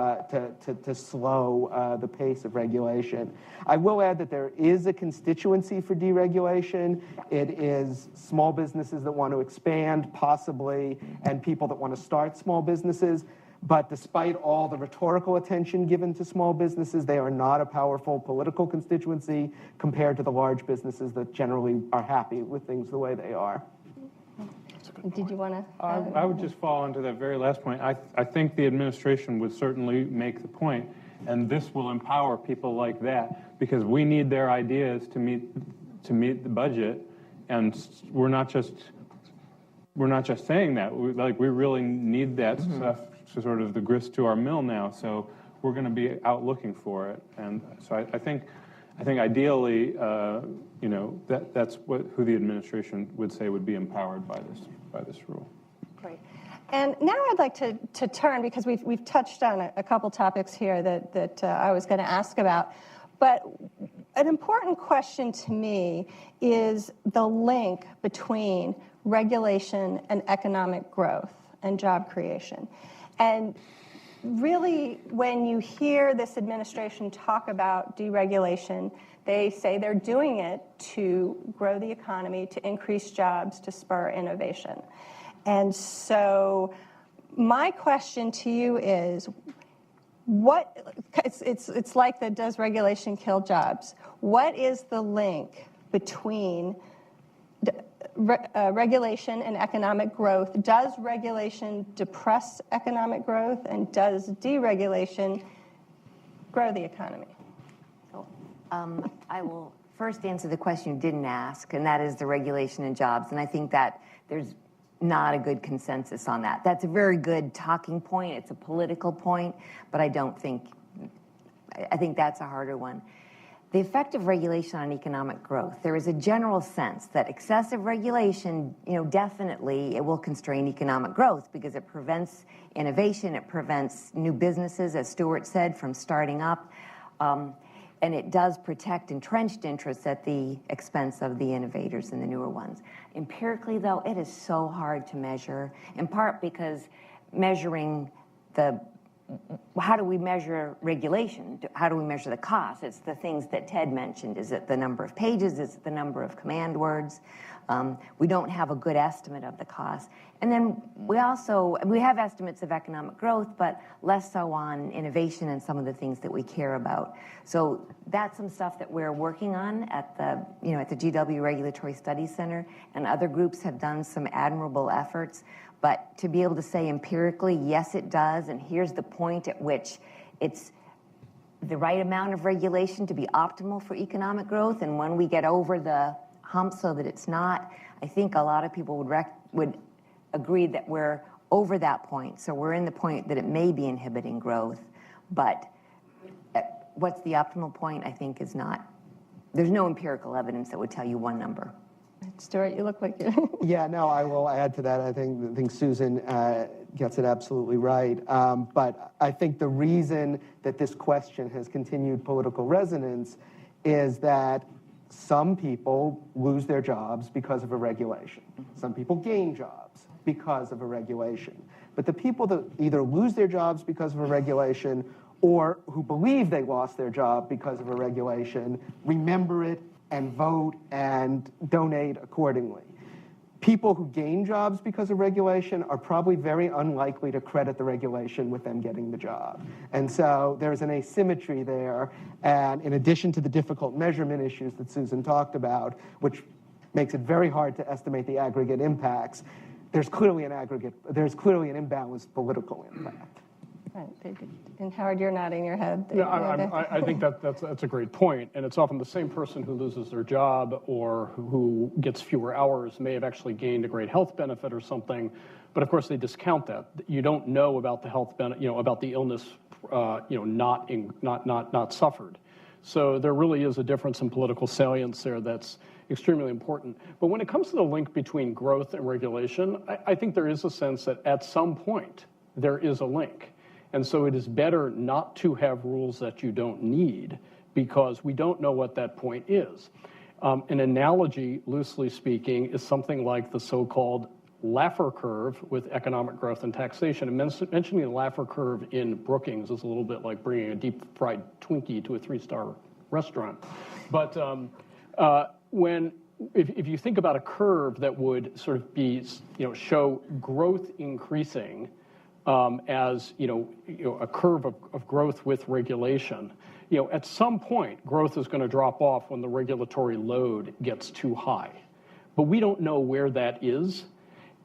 slow the pace of regulation. I will add that there is a constituency for deregulation. It is small businesses that want to expand, possibly, and people that want to start small businesses. But despite all the rhetorical attention given to small businesses, they are not a powerful political constituency compared to the large businesses that generally are happy with things the way they are. Did you want to? I would just fall into that very last point. I think the administration would certainly make the point, and this will empower people like that, because we need their ideas to meet the budget, and we're not just saying that. We really need that stuff, to sort of the grist to our mill now. So we're going to be out looking for it, and so I think ideally, that's who the administration would say would be empowered by this rule. Great. And now I'd like to turn, because we've touched on a couple topics here that I was going to ask about, but an important question to me is the link between regulation and economic growth and job creation. And really, when you hear this administration talk about deregulation, they say they're doing it to grow the economy, to increase jobs, to spur innovation. And so my question to you is, it's like the does regulation kill jobs? What is the link between regulation and economic growth? Does regulation depress economic growth, and does deregulation grow the economy? I will first answer the question you didn't ask, and that is the regulation and jobs. And I think that there's not a good consensus on that. That's a very good talking point. It's a political point, but I think that's a harder one. The effect of regulation on economic growth. There is a general sense that excessive regulation, definitely it will constrain economic growth because it prevents innovation, it prevents new businesses, as Stuart said, from starting up. And it does protect entrenched interests at the expense of the innovators and the newer ones. Empirically, though, it is so hard to measure, in part because how do we measure regulation? How do we measure the cost? It's the things that Ted mentioned. Is it the number of pages? Is it the number of command words? We don't have a good estimate of the cost. And then we have estimates of economic growth, but less so on innovation and some of the things that we care about. So that's some stuff that we're working on at the GW Regulatory Studies Center, and other groups have done some admirable efforts. But to be able to say empirically, yes, it does, and here's the point at which it's the right amount of regulation to be optimal for economic growth, and when we get over the hump so that it's not, I think a lot of people would agree that we're over that point. So we're in the point that it may be inhibiting growth, but what's the optimal point, I think, is not. There's no empirical evidence that would tell you one number. Stuart, you look like you. Yeah, no, I will add to that. I think Susan gets it absolutely right. But I think the reason that this question has continued political resonance is that some people lose their jobs because of a regulation. Some people gain jobs because of a regulation. But the people that either lose their jobs because of a regulation or who believe they lost their job because of a regulation remember it and vote and donate accordingly. People who gain jobs because of regulation are probably very unlikely to credit the regulation with them getting the job. And so there's an asymmetry there. And in addition to the difficult measurement issues that Susan talked about, which makes it very hard to estimate the aggregate impacts, there's clearly an imbalanced political impact. Right. And Howard, you're nodding your head. No, I think that's a great point. And it's often the same person who loses their job or who gets fewer hours may have actually gained a great health benefit or something. But of course, they discount that. You don't know about the health benefit, about the illness, not suffered. So there really is a difference in political salience there that's extremely important. But when it comes to the link between growth and regulation, I think there is a sense that at some point there is a link. And so it is better not to have rules that you don't need because we don't know what that point is. An analogy, loosely speaking, is something like the so-called Laffer curve with economic growth and taxation. And mentioning the Laffer curve in Brookings is a little bit like bringing a deep-fried Twinkie to a 3-star restaurant. But if you think about a curve that would sort of be, show growth increasing, as a curve of growth with regulation, at some point growth is going to drop off when the regulatory load gets too high. But we don't know where that is.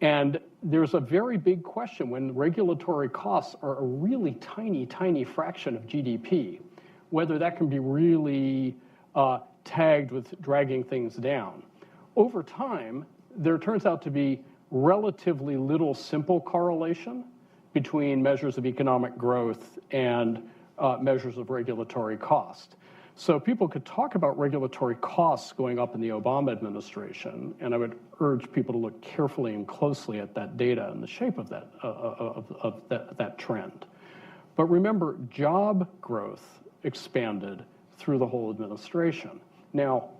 And there's a very big question when regulatory costs are a really tiny, tiny fraction of GDP, whether that can be really tagged with dragging things down. Over time, there turns out to be relatively little simple correlation between measures of economic growth and measures of regulatory cost. So people could talk about regulatory costs going up in the Obama administration, and I would urge people to look carefully and closely at that data and the shape of that trend. But remember, job growth expanded through the whole administration. Now,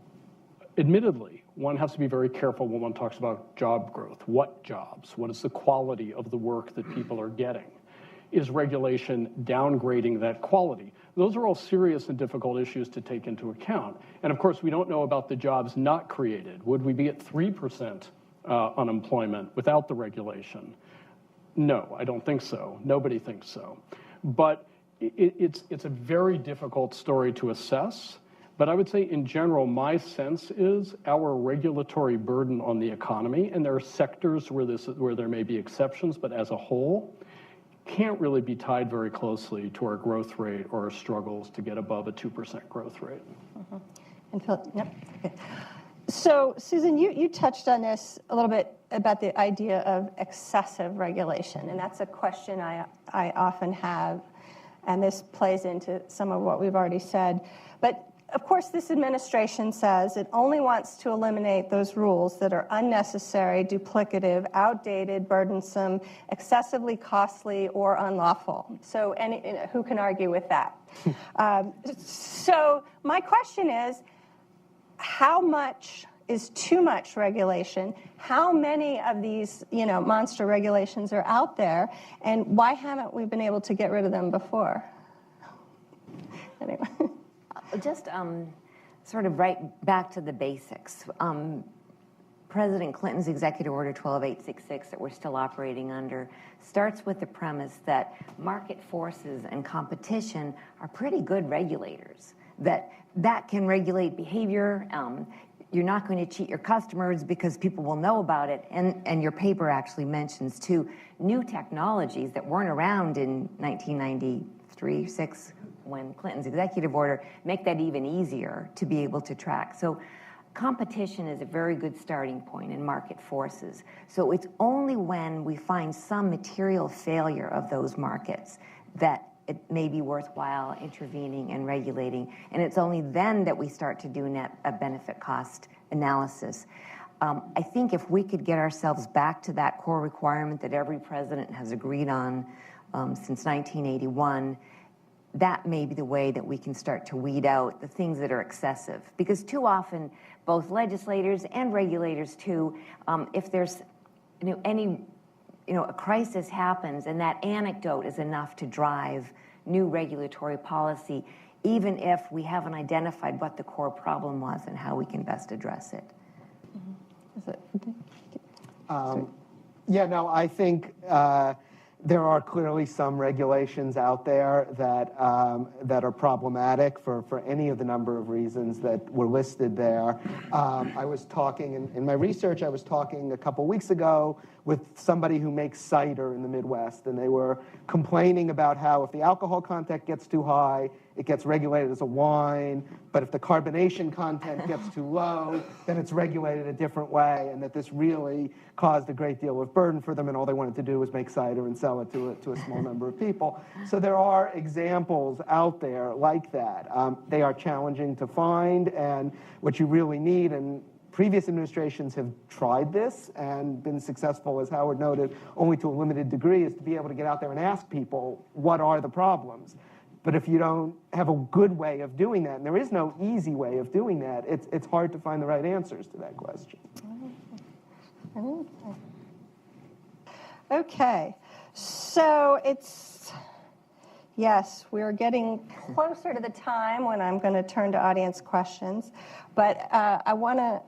admittedly, one has to be very careful when one talks about job growth. What jobs? What is the quality of the work that people are getting? Is regulation downgrading that quality? Those are all serious and difficult issues to take into account. And of course, we don't know about the jobs not created. Would we be at 3% unemployment without the regulation? No, I don't think so. Nobody thinks so. But it's a very difficult story to assess. But I would say in general, my sense is our regulatory burden on the economy, and there are sectors where there may be exceptions, but as a whole, can't really be tied very closely to our growth rate or our struggles to get above a 2% growth rate. Mm-hmm. And Phil, yep. Okay. So, Susan, you touched on this a little bit about the idea of excessive regulation, and that's a question I often have, and this plays into some of what we've already said. But of course, this administration says it only wants to eliminate those rules that are unnecessary, duplicative, outdated, burdensome, excessively costly, or unlawful. So who can argue with that? So my question is, how much is too much regulation? How many of these, monster regulations are out there, and why haven't we been able to get rid of them before? Anyway. Just sort of right back to the basics. President Clinton's Executive Order 12866 that we're still operating under starts with the premise that market forces and competition are pretty good regulators, that can regulate behavior. You're not going to cheat your customers because people will know about it. And your paper actually mentions, too, new technologies that weren't around in 1993, 6, when Clinton's executive order, make that even easier to be able to track. So competition is a very good starting point in market forces. So it's only when we find some material failure of those markets that it may be worthwhile intervening and regulating. And it's only then that we start to do net benefit cost analysis. I think if we could get ourselves back to that core requirement that every president has agreed on since 1981, that may be the way that we can start to weed out the things that are excessive. Because too often, both legislators and regulators too, if there's a crisis happens and that anecdote is enough to drive new regulatory policy, even if we haven't identified what the core problem was and how we can best address it. I think there are clearly some regulations out there that are problematic for any of the number of reasons that were listed there. I was talking, in my research, I was talking a couple weeks ago with somebody who makes cider in the Midwest, and they were complaining about how if the alcohol content gets too high, it gets regulated as a wine, but if the carbonation content gets too low, then it's regulated a different way, and that this really caused a great deal of burden for them, and all they wanted to do was make cider and sell it to a small number of people. So there are examples out there like that. They are challenging to find, and what you really need, and previous administrations have tried this and been successful, as Howard noted, only to a limited degree, is to be able to get out there and ask people, what are the problems? But if you don't have a good way of doing that, and there is no easy way of doing that, it's hard to find the right answers to that question. Okay, so yes, we're getting closer to the time when I'm going to turn to audience questions, but I want to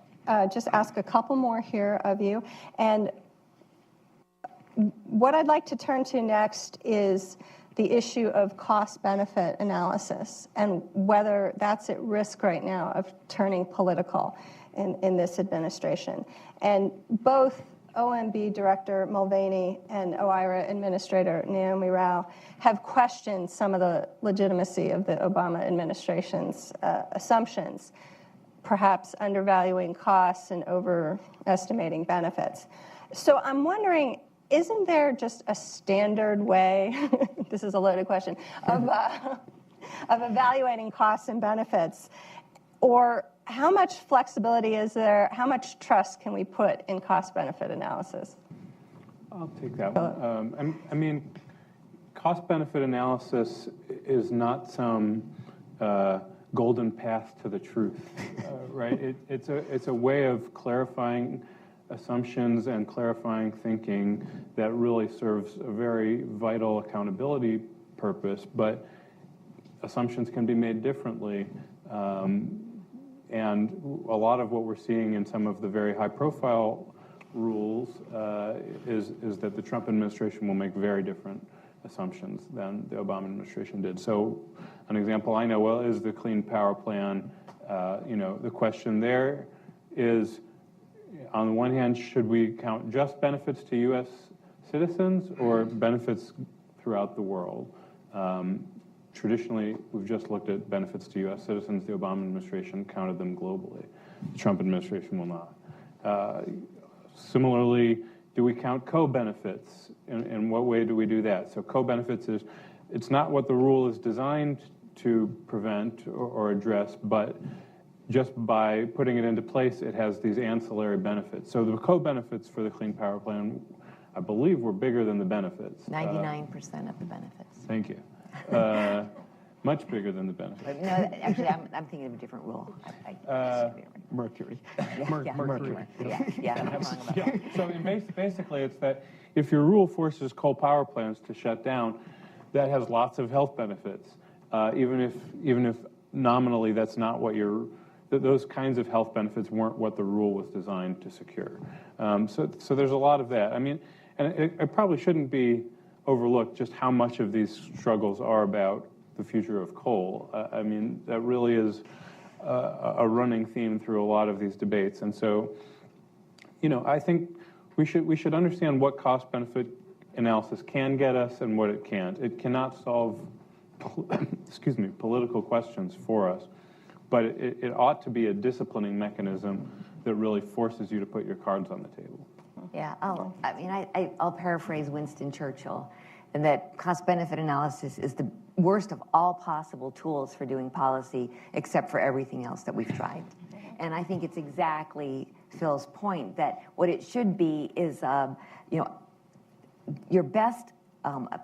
just ask a couple more here of you. And what I'd like to turn to next is the issue of cost-benefit analysis and whether that's at risk right now of turning political in this administration. And both OMB Director Mulvaney and OIRA Administrator Naomi Rao have questioned some of the legitimacy of the Obama administration's assumptions, perhaps undervaluing costs and overestimating benefits. So I'm wondering, isn't there just a standard way, this is a loaded question, of evaluating costs and benefits? Or how much flexibility is there? How much trust can we put in cost-benefit analysis? I'll take that one. Cost-benefit analysis is not some golden path to the truth, right? It's a way of clarifying assumptions and clarifying thinking that really serves a very vital accountability purpose, but assumptions can be made differently. And a lot of what we're seeing in some of the very high-profile rules is that the Trump administration will make very different assumptions than the Obama administration did. So an example I know well is the Clean Power Plan. The question there is, on the one hand, should we count just benefits to U.S. citizens or benefits throughout the world? Traditionally, we've just looked at benefits to U.S. citizens. The Obama administration counted them globally. The Trump administration will not. Similarly, do we count co-benefits? In what way do we do that? So co-benefits is, it's not what the rule is designed to prevent or address, but just by putting it into place, it has these ancillary benefits. So the co-benefits for the Clean Power Plan, I believe, were bigger than the benefits. 99% of the benefits. Thank you. Much bigger than the benefits. But no, actually, I'm thinking of a different rule. Mercury. Mercury. Yeah, I'm wrong about that. So basically, it's that if your rule forces coal power plants to shut down, that has lots of health benefits, even if nominally that's not what those kinds of health benefits weren't what the rule was designed to secure. So there's a lot of that. I mean, and it probably shouldn't be overlooked just how much of these struggles are about the future of coal. I mean, that really is a running theme through a lot of these debates. And so, I think we should understand what cost-benefit analysis can get us and what it can't. It cannot solve, political questions for us, but it ought to be a disciplining mechanism that really forces you to put your cards on the table. Yeah, I'll paraphrase Winston Churchill, and that cost-benefit analysis is the worst of all possible tools for doing policy, except for everything else that we've tried. And I think it's exactly Phil's point that what it should be is, your best,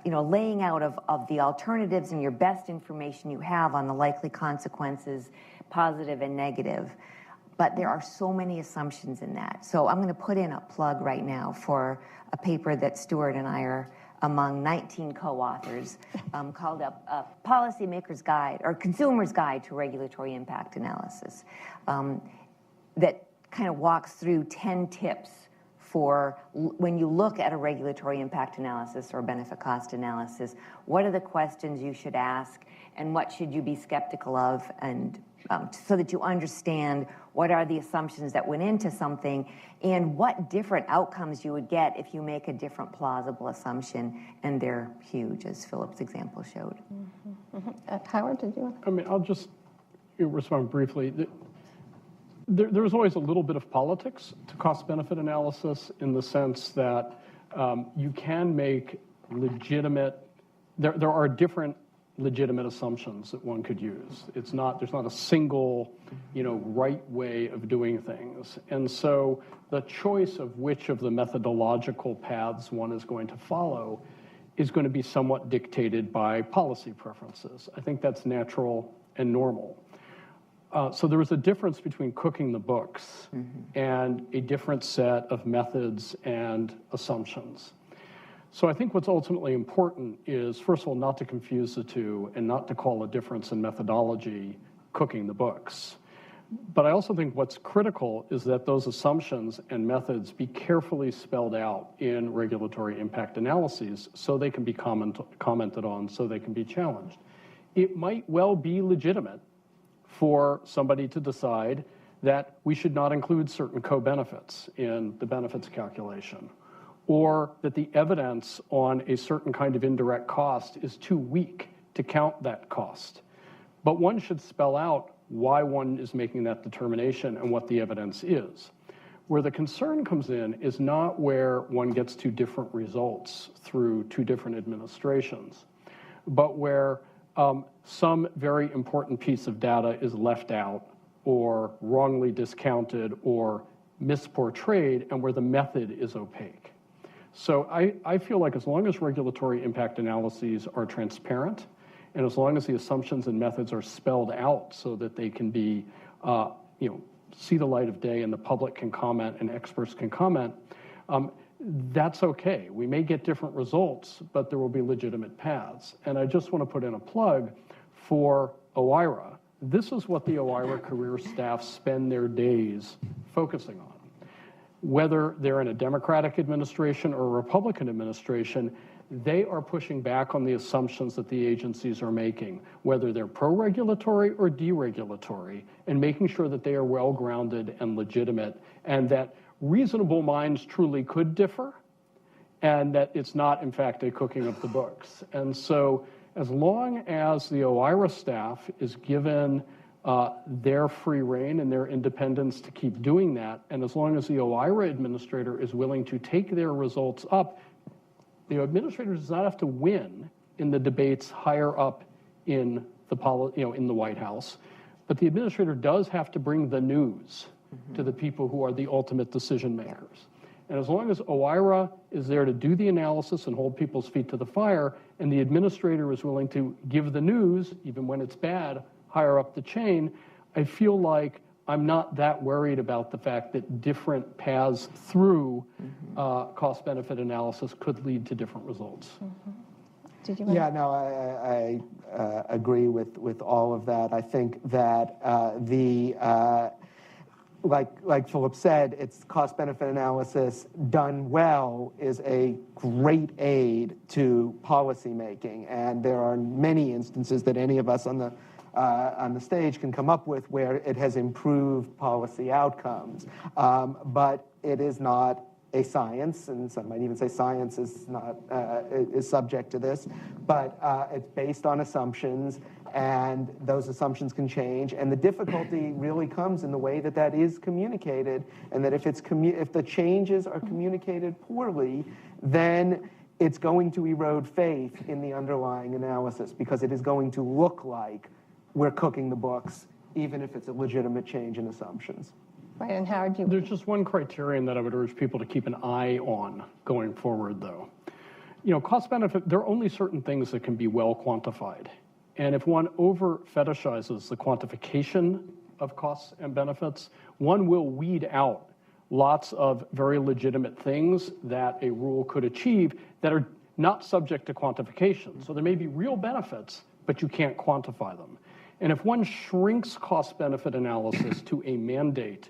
laying out of the alternatives and your best information you have on the likely consequences, positive and negative. But there are so many assumptions in that. So I'm going to put in a plug right now for a paper that Stuart and I are among 19 co-authors called a Policymaker's Guide or Consumer's Guide to Regulatory Impact Analysis that kind of walks through 10 tips for when you look at a regulatory impact analysis or benefit cost analysis, what are the questions you should ask and what should you be skeptical of, and so that you understand what are the assumptions that went into something and what different outcomes you would get if you make a different plausible assumption, and they're huge, as Philip's example showed. Howard, did you want to? I mean, I'll just respond briefly. There's always a little bit of politics to cost-benefit analysis in the sense that you can make legitimate, there are different legitimate assumptions that one could use. There's not a single, right way of doing things. And so the choice of which of the methodological paths one is going to follow is going to be somewhat dictated by policy preferences. I think that's natural and normal. So there was a difference between cooking the books and a different set of methods and assumptions. So I think what's ultimately important is, first of all, not to confuse the two and not to call a difference in methodology cooking the books. But I also think what's critical is that those assumptions and methods be carefully spelled out in regulatory impact analyses so they can be commented on, so they can be challenged. It might well be legitimate for somebody to decide that we should not include certain co-benefits in the benefits calculation, or that the evidence on a certain kind of indirect cost is too weak to count that cost. But one should spell out why one is making that determination and what the evidence is. Where the concern comes in is not where one gets two different results through two different administrations, but where some very important piece of data is left out or wrongly discounted or misportrayed, and where the method is opaque. So I feel like as long as regulatory impact analyses are transparent, and as long as the assumptions and methods are spelled out so that they can be, see the light of day and the public can comment and experts can comment, that's okay. We may get different results, but there will be legitimate paths. And I just want to put in a plug for OIRA. This is what the OIRA career staff spend their days focusing on. whether they're in a Democratic administration or a Republican administration, they are pushing back on the assumptions that the agencies are making, whether they're pro-regulatory or deregulatory, and making sure that they are well-grounded and legitimate, and that reasonable minds truly could differ, and that it's not, in fact, a cooking of the books. And so as long as the OIRA staff is given their free rein and their independence to keep doing that, and as long as the OIRA administrator is willing to take their results up, the administrator does not have to win in the debates higher up in the in the White House, but the administrator does have to bring the news to the people who are the ultimate decision makers. And as long as OIRA is there to do the analysis and hold people's feet to the fire, and the administrator is willing to give the news, even when it's bad, higher up the chain, I feel like I'm not that worried about the fact that different paths through cost-benefit analysis could lead to different results. Did you want Yeah, no, I agree with all of that. I think that like Philip said, it's cost-benefit analysis done well is a great aid to policymaking, and there are many instances that any of us on the stage can come up with where it has improved policy outcomes. But it is not a science, and some might even say science is not is subject to this. But it's based on assumptions, and those assumptions can change. And the difficulty really comes in the way that that is communicated, and that if the changes are communicated poorly, then it's going to erode faith in the underlying analysis, because it is going to look like we're cooking the books, even if it's a legitimate change in assumptions. Right, and Howard, There's just one criterion that I would urge people to keep an eye on going forward, though. Cost benefit, there are only certain things that can be well quantified. And if one over fetishizes the quantification of costs and benefits, one will weed out lots of very legitimate things that a rule could achieve that are not subject to quantification. So there may be real benefits, but you can't quantify them. And if one shrinks cost-benefit analysis to a mandate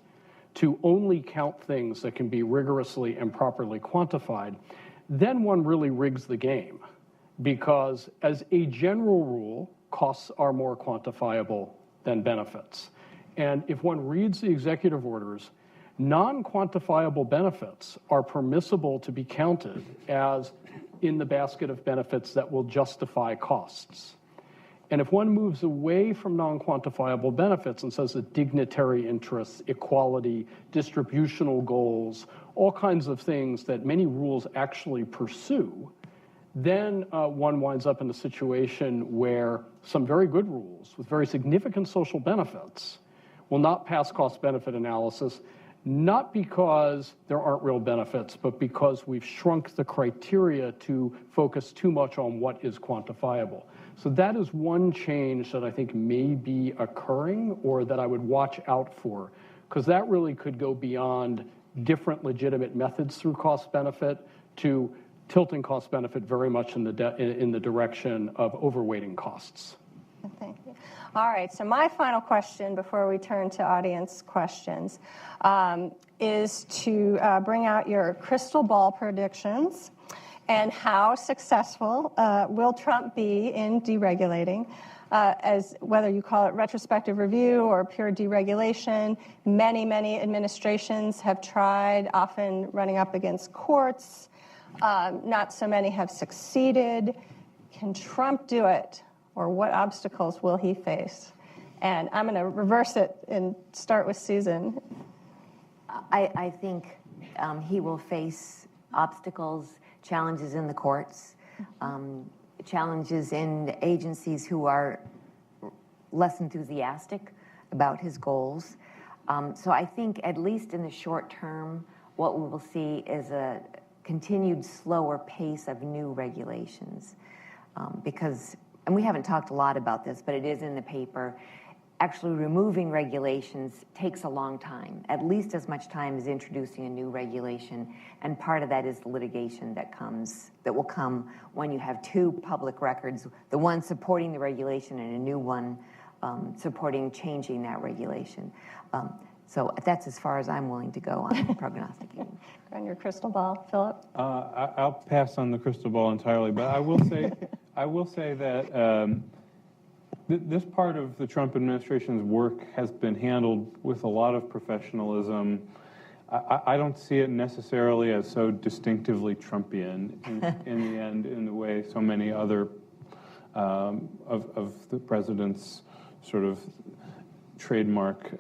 to only count things that can be rigorously and properly quantified, then one really rigs the game. Because as a general rule, costs are more quantifiable than benefits. And if one reads the executive orders, non-quantifiable benefits are permissible to be counted as in the basket of benefits that will justify costs. And if one moves away from non-quantifiable benefits and says that dignitary interests, equality, distributional goals, all kinds of things that many rules actually pursue, then one winds up in a situation where some very good rules with very significant social benefits will not pass cost-benefit analysis, not because there aren't real benefits, but because we've shrunk the criteria to focus too much on what is quantifiable. So that is one change that I think may be occurring, or that I would watch out for, because that really could go beyond different legitimate methods through cost-benefit to tilting cost-benefit very much in the direction of overweighting costs. Thank you. All right, so my final question before we turn to audience questions is to bring out your crystal ball predictions and how successful will Trump be in deregulating, as whether you call it retrospective review or pure deregulation. Many, many administrations have tried, often running up against courts. Not so many have succeeded. Can Trump do it? Or what obstacles will he face? And I'm going to reverse it and start with Susan. I think he will face obstacles, challenges in the courts, challenges in agencies who are less enthusiastic about his goals. So I think, at least in the short term, what we will see is a continued slower pace of new regulations. Because, and we haven't talked a lot about this, but it is in the paper, actually removing regulations takes a long time, at least as much time as introducing a new regulation. And part of that is the litigation that will come when you have two public records, the one supporting the regulation and a new one supporting changing that regulation. So that's as far as I'm willing to go on prognosticating. On your crystal ball, Philip? I'll pass on the crystal ball entirely, but I will say that this part of the Trump administration's work has been handled with a lot of professionalism. I don't see it necessarily as so distinctively Trumpian in the end, in the way so many other of the president's sort of trademark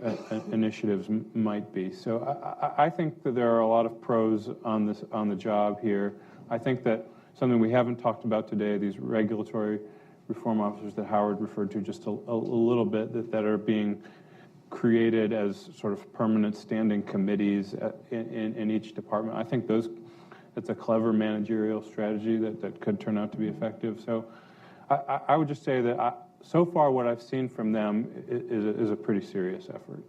initiatives might be. So I think that there are a lot of pros on the job here. I think that something we haven't talked about today, these regulatory reform officers that Howard referred to just a little bit, that are being created as sort of permanent standing committees in each department. I think that's a clever managerial strategy that could turn out to be effective. So I would just say that so far what I've seen from them is a pretty serious effort.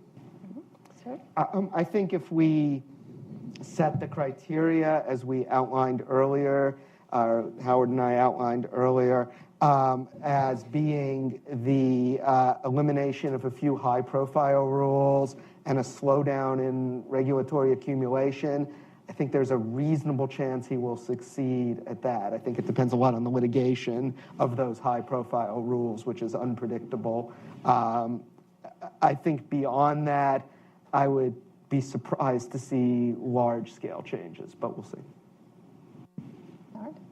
I think if we set the criteria as we outlined earlier, Howard and I outlined earlier, as being the elimination of a few high-profile rules and a slowdown in regulatory accumulation, I think there's a reasonable chance he will succeed at that. I think it depends a lot on the litigation of those high-profile rules, which is unpredictable. I think beyond that, I would be surprised to see large-scale changes, but we'll see.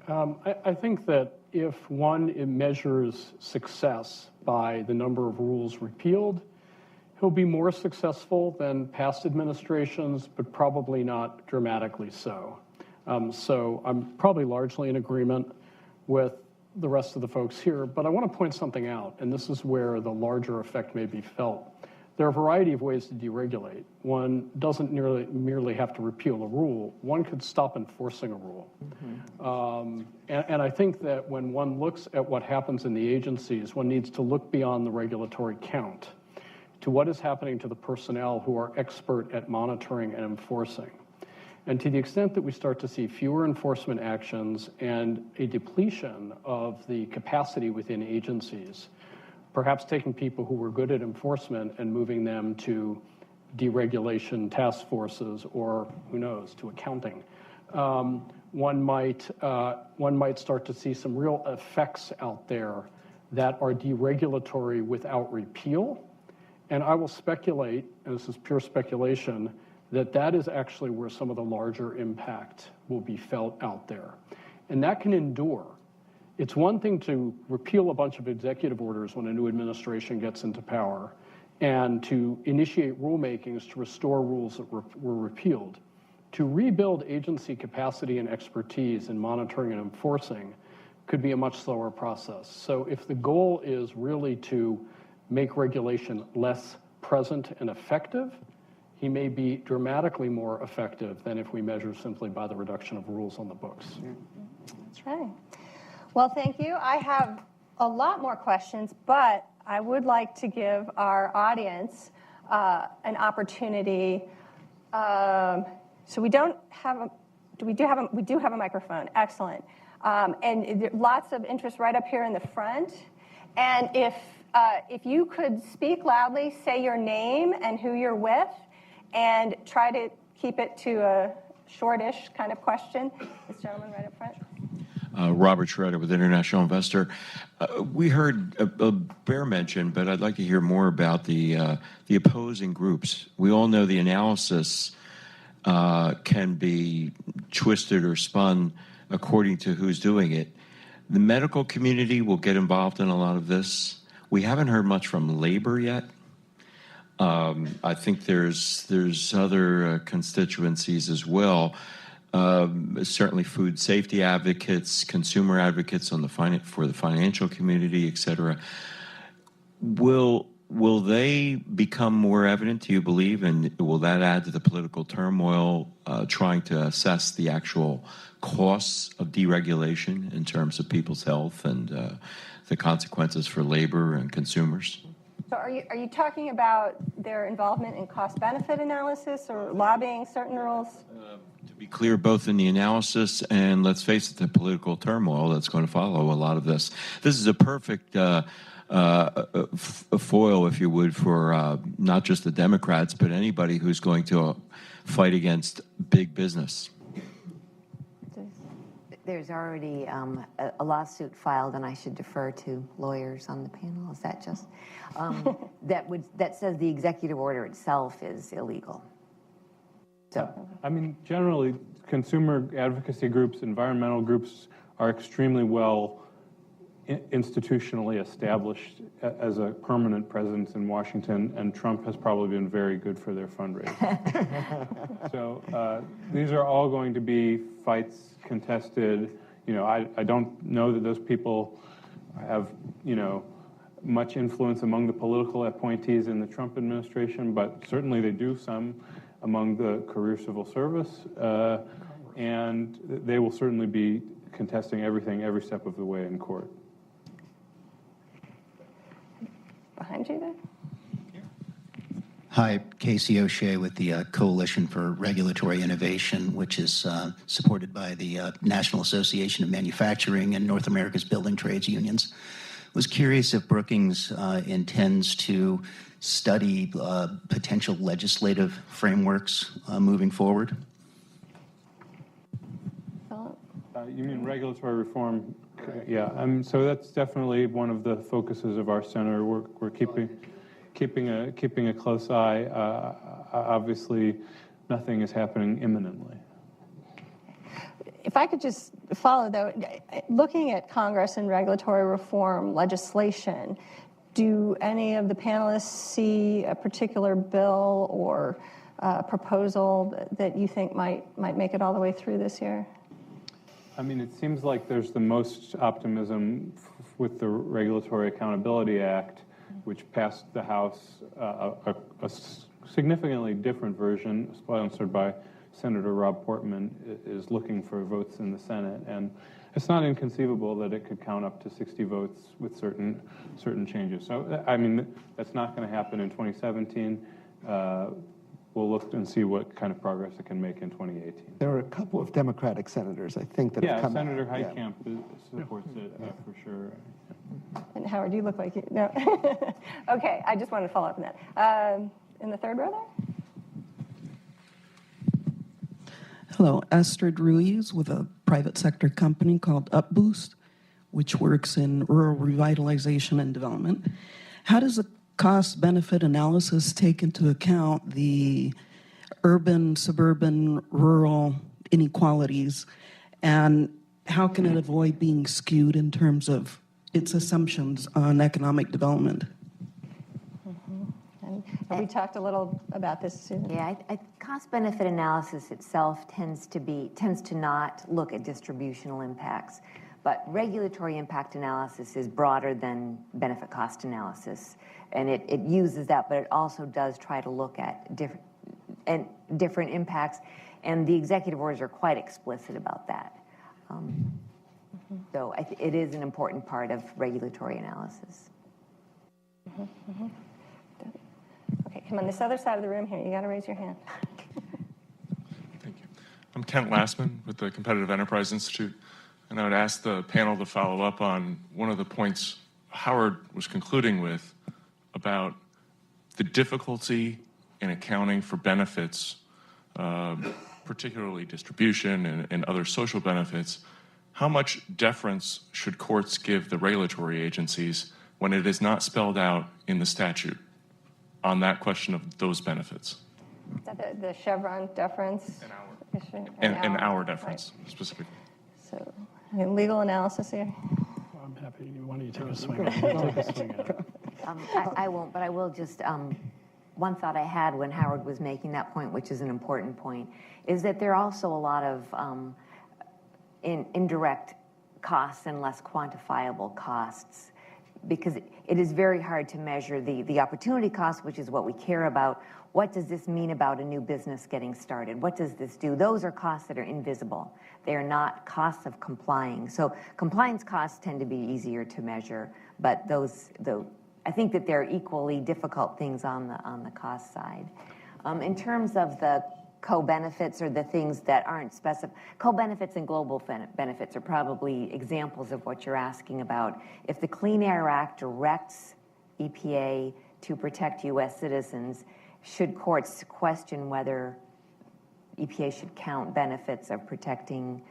I think that if one measures success by the number of rules repealed, he'll be more successful than past administrations, but probably not dramatically so. So I'm probably largely in agreement with the rest of the folks here, but I want to point something out, and this is where the larger effect may be felt. There are a variety of ways to deregulate. One doesn't merely have to repeal a rule. One could stop enforcing a rule. And I think that when one looks at what happens in the agencies, one needs to look beyond the regulatory count to what is happening to the personnel who are expert at monitoring and enforcing. And to the extent that we start to see fewer enforcement actions and a depletion of the capacity within agencies, perhaps taking people who were good at enforcement and moving them to deregulation task forces, or who knows, to accounting, one might start to see some real effects out there that are deregulatory without repeal. And I will speculate, and this is pure speculation, that is actually where some of the larger impact will be felt out there. And that can endure. It's one thing to repeal a bunch of executive orders when a new administration gets into power and to initiate rulemakings to restore rules that were repealed. To rebuild agency capacity and expertise in monitoring and enforcing could be a much slower process. So if the goal is really to make regulation less present and effective, he may be dramatically more effective than if we measure simply by the reduction of rules on the books. That's right. Well, thank you. I have a lot more questions, but I would like to give our audience an opportunity. So we do have a microphone. Excellent. And lots of interest right up here in the front. And if you could speak loudly, say your name and who you're with, and try to keep it to a shortish kind of question. This gentleman right up front. Robert Schroeder with International Investor. We heard a Bear mention, but I'd like to hear more about the opposing groups. We all know the analysis can be twisted or spun according to who's doing it. The medical community will get involved in a lot of this. We haven't heard much from labor yet. I think there's other constituencies as well. Certainly food safety advocates, consumer advocates for the financial community, et cetera. Will they become more evident, do you believe, and will that add to the political turmoil, trying to assess the actual costs of deregulation in terms of people's health and the consequences for labor and consumers? So are you talking about their involvement in cost-benefit analysis or lobbying certain rules? To be clear, both in the analysis and, let's face it, the political turmoil that's going to follow a lot of this. This is a perfect foil, if you would, for not just the Democrats, but anybody who's going to fight against big business. There's already a lawsuit filed, and I should defer to lawyers on the panel. Is that just that says the executive order itself is illegal? So, I mean, generally, consumer advocacy groups, environmental groups are extremely well institutionally established as a permanent presence in Washington, and Trump has probably been very good for their fundraising. So these are all going to be fights contested. You know, I don't know that those people have, you know, much influence among the political appointees in the Trump administration, but certainly they do some among the career civil service, and they will certainly be contesting everything every step of the way in court. Behind you there. Hi, Casey O'Shea with the Coalition for Regulatory Innovation, which is supported by the National Association of Manufacturing and North America's Building Trades Unions. Was curious if Brookings intends to study potential legislative frameworks moving forward. You mean regulatory reform? Yeah, so that's definitely one of the focuses of our center. We're keeping a close eye. Obviously, nothing is happening imminently. If I could just follow, though, looking at Congress and regulatory reform legislation, do any of the panelists see a particular bill or proposal that you think might make it all the way through this year? I mean, it seems like there's the most optimism with the Regulatory Accountability Act, which passed the House, a significantly different version, sponsored by Senator Rob Portman, is looking for votes in the Senate. And it's not inconceivable that it could count up to 60 votes with certain changes. So, I mean, that's not going to happen in 2017. We'll look and see what kind of progress it can make in 2018. There are a couple of Democratic senators, I think, that have come out. Senator Heitkamp supports it for sure. And Howard, you look like you. No. Okay, I just wanted to follow up on that. In the third row there? Hello, Astrid Ruiz with a private sector company called UpBoost, which works in rural revitalization and development. How does a cost-benefit analysis take into account the urban, suburban, rural inequalities, and how can it avoid being skewed in terms of its assumptions on economic development? And we talked a little about this, Susan. Yeah, cost-benefit analysis itself tends to not look at distributional impacts, but regulatory impact analysis is broader than benefit cost analysis, and it uses that, but it also does try to look at different impacts, and the executive orders are quite explicit about that. So it is an important part of regulatory analysis. Okay, come on this other side of the room here. You got to raise your hand. Thank you. I'm Kent Lassman with the Competitive Enterprise Institute, and I would ask the panel to follow up on one of the points Howard was concluding with about the difficulty in accounting for benefits, particularly distribution and other social benefits. How much deference should courts give the regulatory agencies when it is not spelled out in the statute on that question of those benefits? Is that the Chevron deference? An hour deference, right, specifically. So, legal analysis here? Well, I'm happy. Why don't you take a swing at it? I won't, but I will just, one thought I had when Howard was making that point, which is an important point, is that there are also a lot of indirect costs and less quantifiable costs, because it is very hard to measure the opportunity cost, which is what we care about. What does this mean about a new business getting started? What does this do? Those are costs that are invisible. They are not costs of complying. So compliance costs tend to be easier to measure, but those I think that they're equally difficult things on the cost side. In terms of the co-benefits or the things that aren't specified, co-benefits and global benefits are probably examples of what you're asking about. If the Clean Air Act directs EPA to protect U.S. citizens, should courts question whether EPA should count benefits of protecting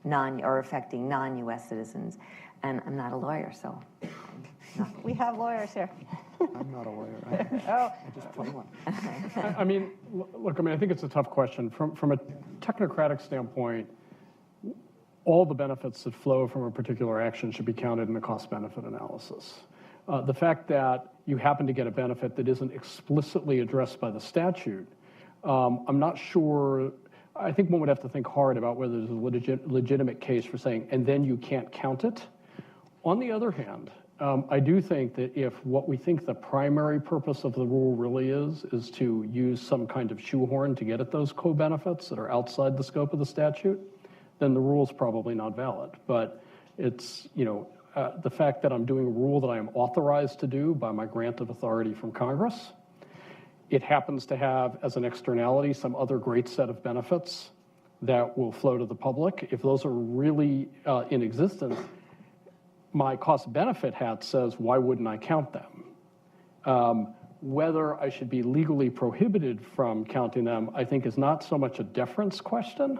or affecting non-U.S. citizens? And I'm not a lawyer, so. We have lawyers here. I'm not a lawyer. Oh. I just play one. I mean, look, I mean, I think it's a tough question. From a technocratic standpoint, all the benefits that flow from a particular action should be counted in the cost-benefit analysis. The fact that you happen to get a benefit that isn't explicitly addressed by the statute, I'm not sure. I think one would have to think hard about whether there's a legitimate case for saying, and then you can't count it. On the other hand, I do think that if what we think the primary purpose of the rule really is to use some kind of shoehorn to get at those co-benefits that are outside the scope of the statute, then the rule is probably not valid. But it's, the fact that I'm doing a rule that I am authorized to do by my grant of authority from Congress, it happens to have as an externality some other great set of benefits that will flow to the public. If those are really in existence, my cost-benefit hat says, why wouldn't I count them? Whether I should be legally prohibited from counting them, I think is not so much a deference question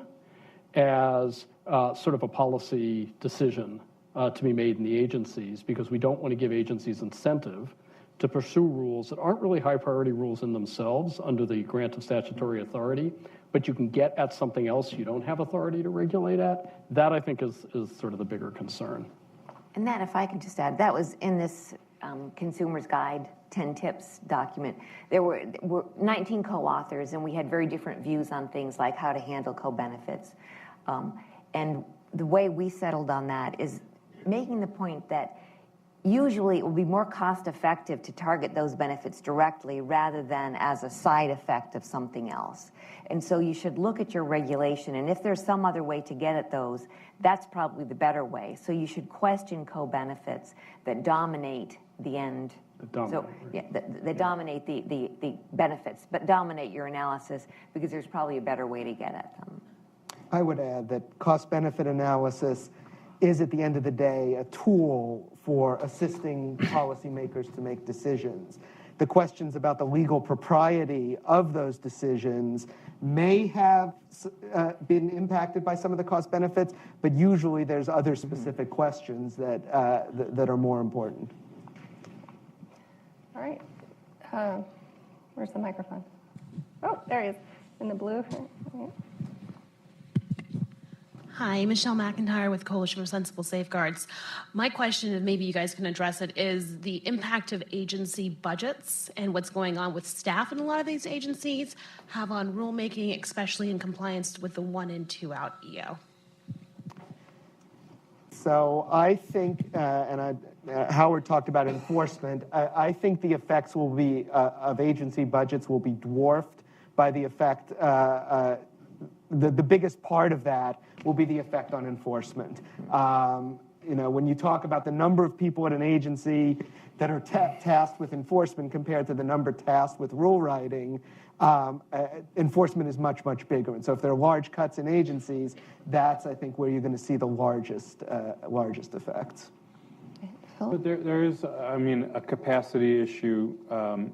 as sort of a policy decision to be made in the agencies, because we don't want to give agencies incentive to pursue rules that aren't really high-priority rules in themselves under the grant of statutory authority, but you can get at something else you don't have authority to regulate at. That, I think, is sort of the bigger concern. And that, if I can just add, that was in this Consumer's Guide 10 Tips document. There were 19 co-authors, and we had very different views on things like how to handle co-benefits. And the way we settled on that is making the point that usually it will be more cost-effective to target those benefits directly rather than as a side effect of something else. And so you should look at your regulation, and if there's some other way to get at those, that's probably the better way. So you should question co-benefits that dominate the end. That dominate the benefits, but dominate your analysis, because there's probably a better way to get at them. I would add that cost-benefit analysis is, at the end of the day, a tool for assisting policymakers to make decisions. The questions about the legal propriety of those decisions may have been impacted by some of the cost benefits, but usually there's other specific questions that are more important. All right. Where's the microphone? Oh, there he is, in the blue. Yeah. Hi, Michelle McIntyre with Coalition for Sensible Safeguards. My question, and maybe you guys can address it, is the impact of agency budgets and what's going on with staff in a lot of these agencies have on rulemaking, especially in compliance with the 1 in 2 out EO. So I think, Howard talked about enforcement, I think the effects will be, of agency budgets will be dwarfed by the effect, the biggest part of that will be the effect on enforcement. When you talk about the number of people at an agency that are tasked with enforcement compared to the number tasked with rule writing, enforcement is much, much bigger. And so if there are large cuts in agencies, that's, I think, where you're going to see the largest effects. But there is, a capacity issue.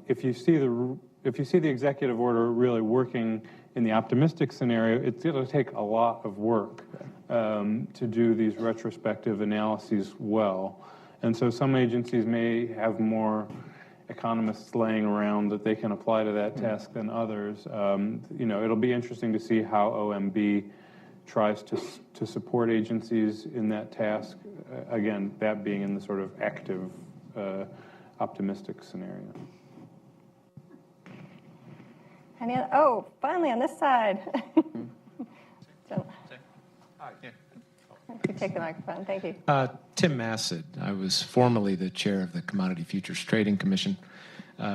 If you see the executive order really working in the optimistic scenario, it's going to take a lot of work to do these retrospective analyses well. And so some agencies may have more economists laying around that they can apply to that task than others. It'll be interesting to see how OMB tries to support agencies in that task. Again, that being in the sort of active, optimistic scenario. Oh, finally on this side. You take the microphone. Thank you. Tim Massad. I was formerly the chair of the Commodity Futures Trading Commission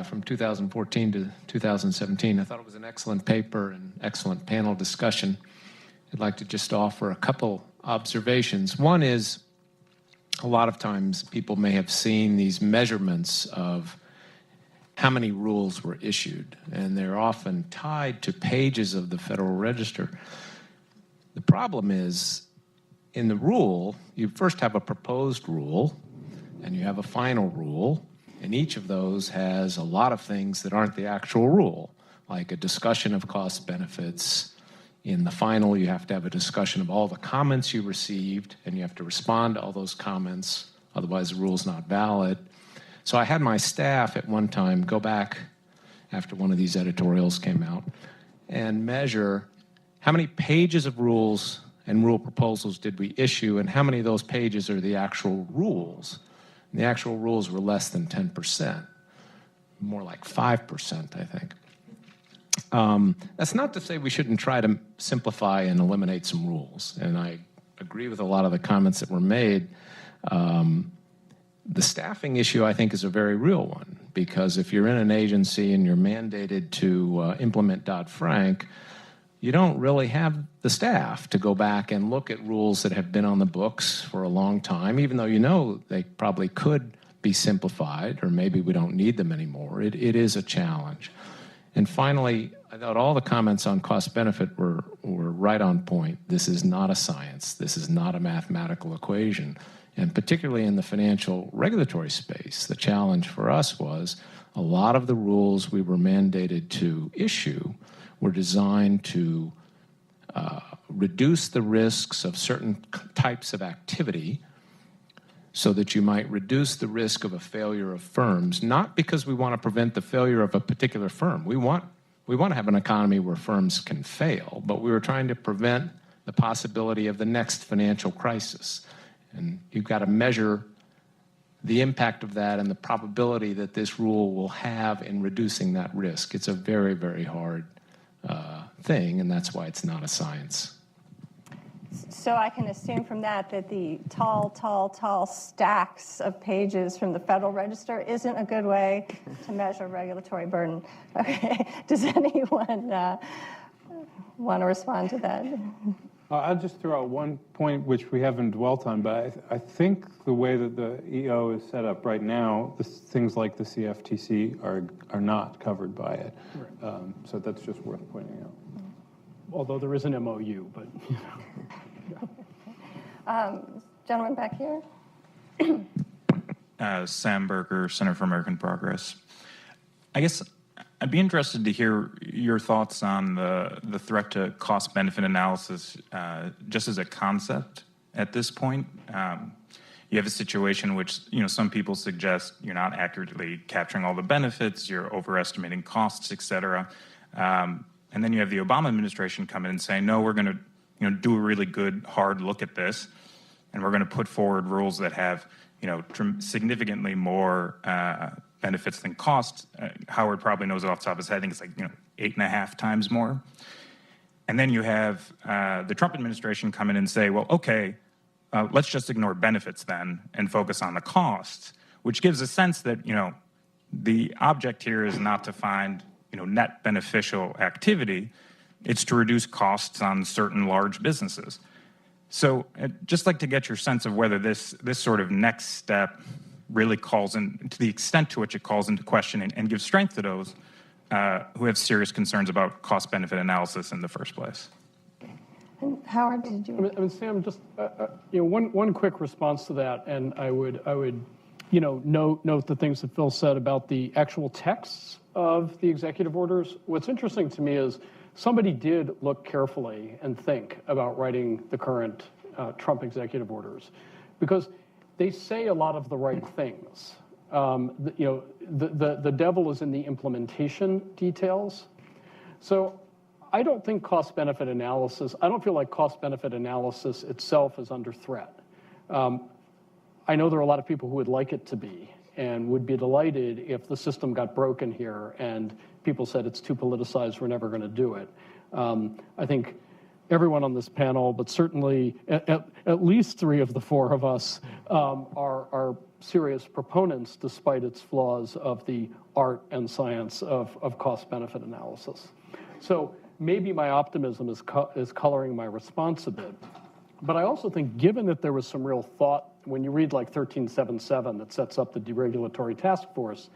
from 2014 to 2017. I thought it was an excellent paper and excellent panel discussion. I'd like to just offer a couple observations. One is, a lot of times people may have seen these measurements of how many rules were issued, and they're often tied to pages of the Federal Register. The problem is, in the rule, you first have a proposed rule, and you have a final rule, and each of those has a lot of things that aren't the actual rule, like a discussion of cost benefits. In the final, you have to have a discussion of all the comments you received, and you have to respond to all those comments, otherwise the rule's not valid. So I had my staff at one time go back after one of these editorials came out and measure how many pages of rules and rule proposals did we issue, and how many of those pages are the actual rules. And the actual rules were less than 10%, more like 5%, I think. That's not to say we shouldn't try to simplify and eliminate some rules, and I agree with a lot of the comments that were made. The staffing issue, I think, is a very real one, because if you're in an agency and you're mandated to implement Dodd-Frank, you don't really have the staff to go back and look at rules that have been on the books for a long time, even though you know they probably could be simplified, or maybe we don't need them anymore. It is a challenge. And finally, I thought all the comments on cost-benefit were right on point. This is not a science. This is not a mathematical equation. And particularly in the financial regulatory space, the challenge for us was a lot of the rules we were mandated to issue were designed to reduce the risks of certain types of activity so that you might reduce the risk of a failure of firms, not because we want to prevent the failure of a particular firm. We want to have an economy where firms can fail, but we were trying to prevent the possibility of the next financial crisis. And you've got to measure the impact of that and the probability that this rule will have in reducing that risk. It's a very, very hard thing, and that's why it's not a science. So I can assume from that the tall stacks of pages from the Federal Register isn't a good way to measure regulatory burden. Okay. Does anyone want to respond to that? I'll just throw out one point which we haven't dwelt on, but I think the way that the EO is set up right now, things like the CFTC are not covered by it. Right. So that's just worth pointing out. Although there is an MOU, but Gentleman back here. Sam Berger, Center for American Progress. I guess I'd be interested to hear your thoughts on the threat to cost-benefit analysis just as a concept at this point. You have a situation which, some people suggest you're not accurately capturing all the benefits, you're overestimating costs, et cetera. And then you have the Obama administration come in and say, no, we're going to do a really good, hard look at this, and we're going to put forward rules that have significantly more benefits than costs. Howard probably knows off the top of his head. I think it's like 8.5 times more. And then you have the Trump administration come in and say, well, okay, let's just ignore benefits then and focus on the costs, which gives a sense that the object here is not to find net beneficial activity. It's to reduce costs on certain large businesses. So I'd just like to get your sense of whether this sort of next step really calls in, to the extent to which it calls into question and gives strength to those who have serious concerns about cost-benefit analysis in the first place. And Howard, did you? I mean, Sam, just one quick response to that, and I would note the things that Phil said about the actual texts of the executive orders. What's interesting to me is somebody did look carefully and think about writing the current Trump executive orders, because they say a lot of the right things. The devil is in the implementation details. So I don't think cost-benefit analysis, I don't feel like cost-benefit analysis itself is under threat. I know there are a lot of people who would like it to be and would be delighted if the system got broken here and people said it's too politicized, we're never going to do it. I think everyone on this panel, but certainly at least 3 of the 4 of us are serious proponents, despite its flaws, of the art and science of cost-benefit analysis. So maybe my optimism is coloring my response a bit. But I also think, given that there was some real thought, when you read like 1377 that sets up the deregulatory task force,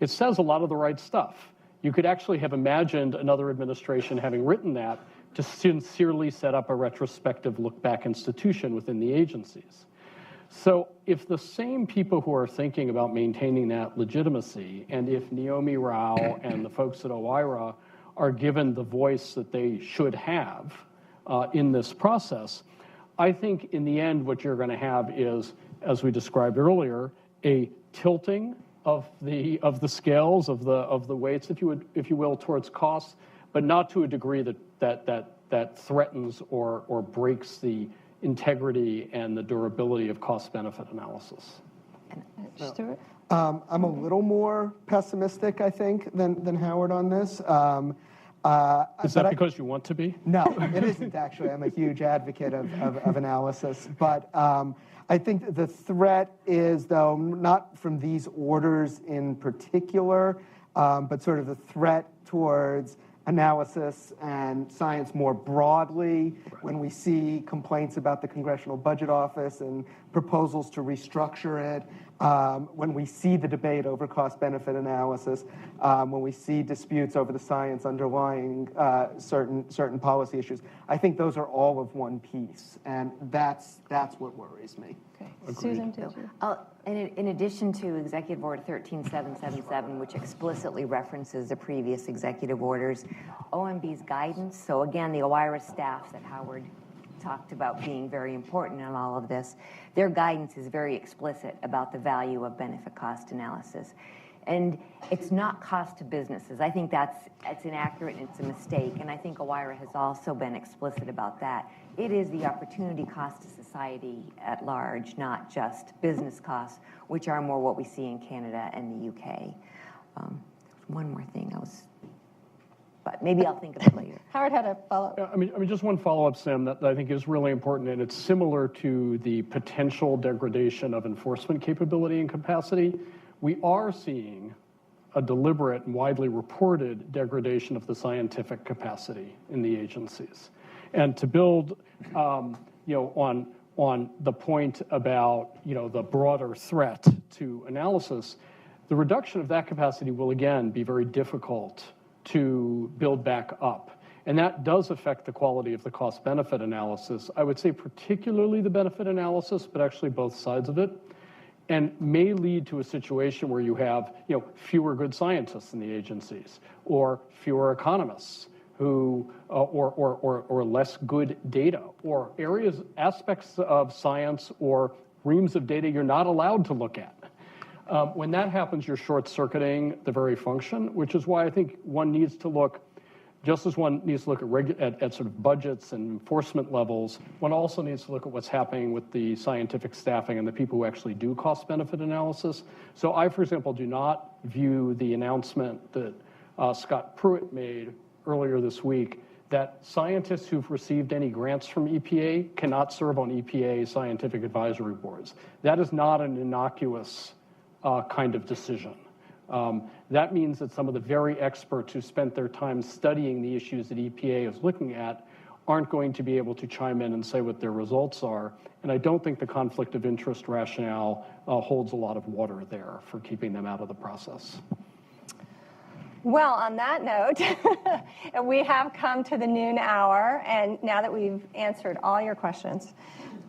it says a lot of the right stuff. You could actually have imagined another administration having written that to sincerely set up a retrospective look-back institution within the agencies. So if the same people who are thinking about maintaining that legitimacy, and if Naomi Rao and the folks at OIRA are given the voice that they should have in this process, I think in the end what you're going to have is, as we described earlier, a tilting of the scales of the weights, if you will, towards costs, but not to a degree that threatens or breaks the integrity and the durability of cost-benefit analysis. Stuart? I'm a little more pessimistic, I think, than Howard on this. Is that because you want to be? No, it isn't actually. I'm a huge advocate of analysis. But I think the threat is, though, not from these orders in particular, but sort of the threat towards analysis and science more broadly. When we see complaints about the Congressional Budget Office and proposals to restructure it, when we see the debate over cost-benefit analysis, when we see disputes over the science underlying certain policy issues, I think those are all of one piece, and that's what worries me. Okay. Susan, did you? In addition to Executive Order 13777, which explicitly references the previous executive orders, OMB's guidance, so again, the OIRA staff that Howard talked about being very important in all of this, their guidance is very explicit about the value of benefit cost analysis. And it's not cost to businesses. I think that's inaccurate and it's a mistake, and I think OIRA has also been explicit about that. It is the opportunity cost to society at large, not just business costs, which are more what we see in Canada and the UK. One more thing but maybe I'll think of it later. Howard had a follow-up. I mean, just one follow-up, Sam, that I think is really important, and it's similar to the potential degradation of enforcement capability and capacity. We are seeing a deliberate and widely reported degradation of the scientific capacity in the agencies. And to build, on the point about, the broader threat to analysis, the reduction of that capacity will again be very difficult to build back up. And that does affect the quality of the cost-benefit analysis. I would say particularly the benefit analysis, but actually both sides of it, and may lead to a situation where you have, fewer good scientists in the agencies, or fewer economists who, or less good data, or aspects of science or reams of data you're not allowed to look at. When that happens, you're short-circuiting the very function, which is why I think one needs to look, just as one needs to look at sort of budgets and enforcement levels, one also needs to look at what's happening with the scientific staffing and the people who actually do cost-benefit analysis. So I, for example, do not view the announcement that Scott Pruitt made earlier this week that scientists who've received any grants from EPA cannot serve on EPA scientific advisory boards. That is not an innocuous kind of decision. That means that some of the very experts who spent their time studying the issues that EPA is looking at aren't going to be able to chime in and say what their results are. And I don't think the conflict of interest rationale holds a lot of water there for keeping them out of the process. Well, on that note, we have come to the noon hour, and now that we've answered all your questions,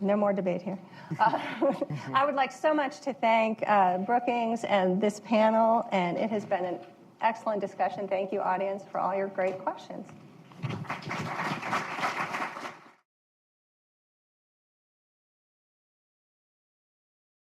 no more debate here. I would like so much to thank Brookings and this panel, and it has been an excellent discussion. Thank you, audience, for all your great questions.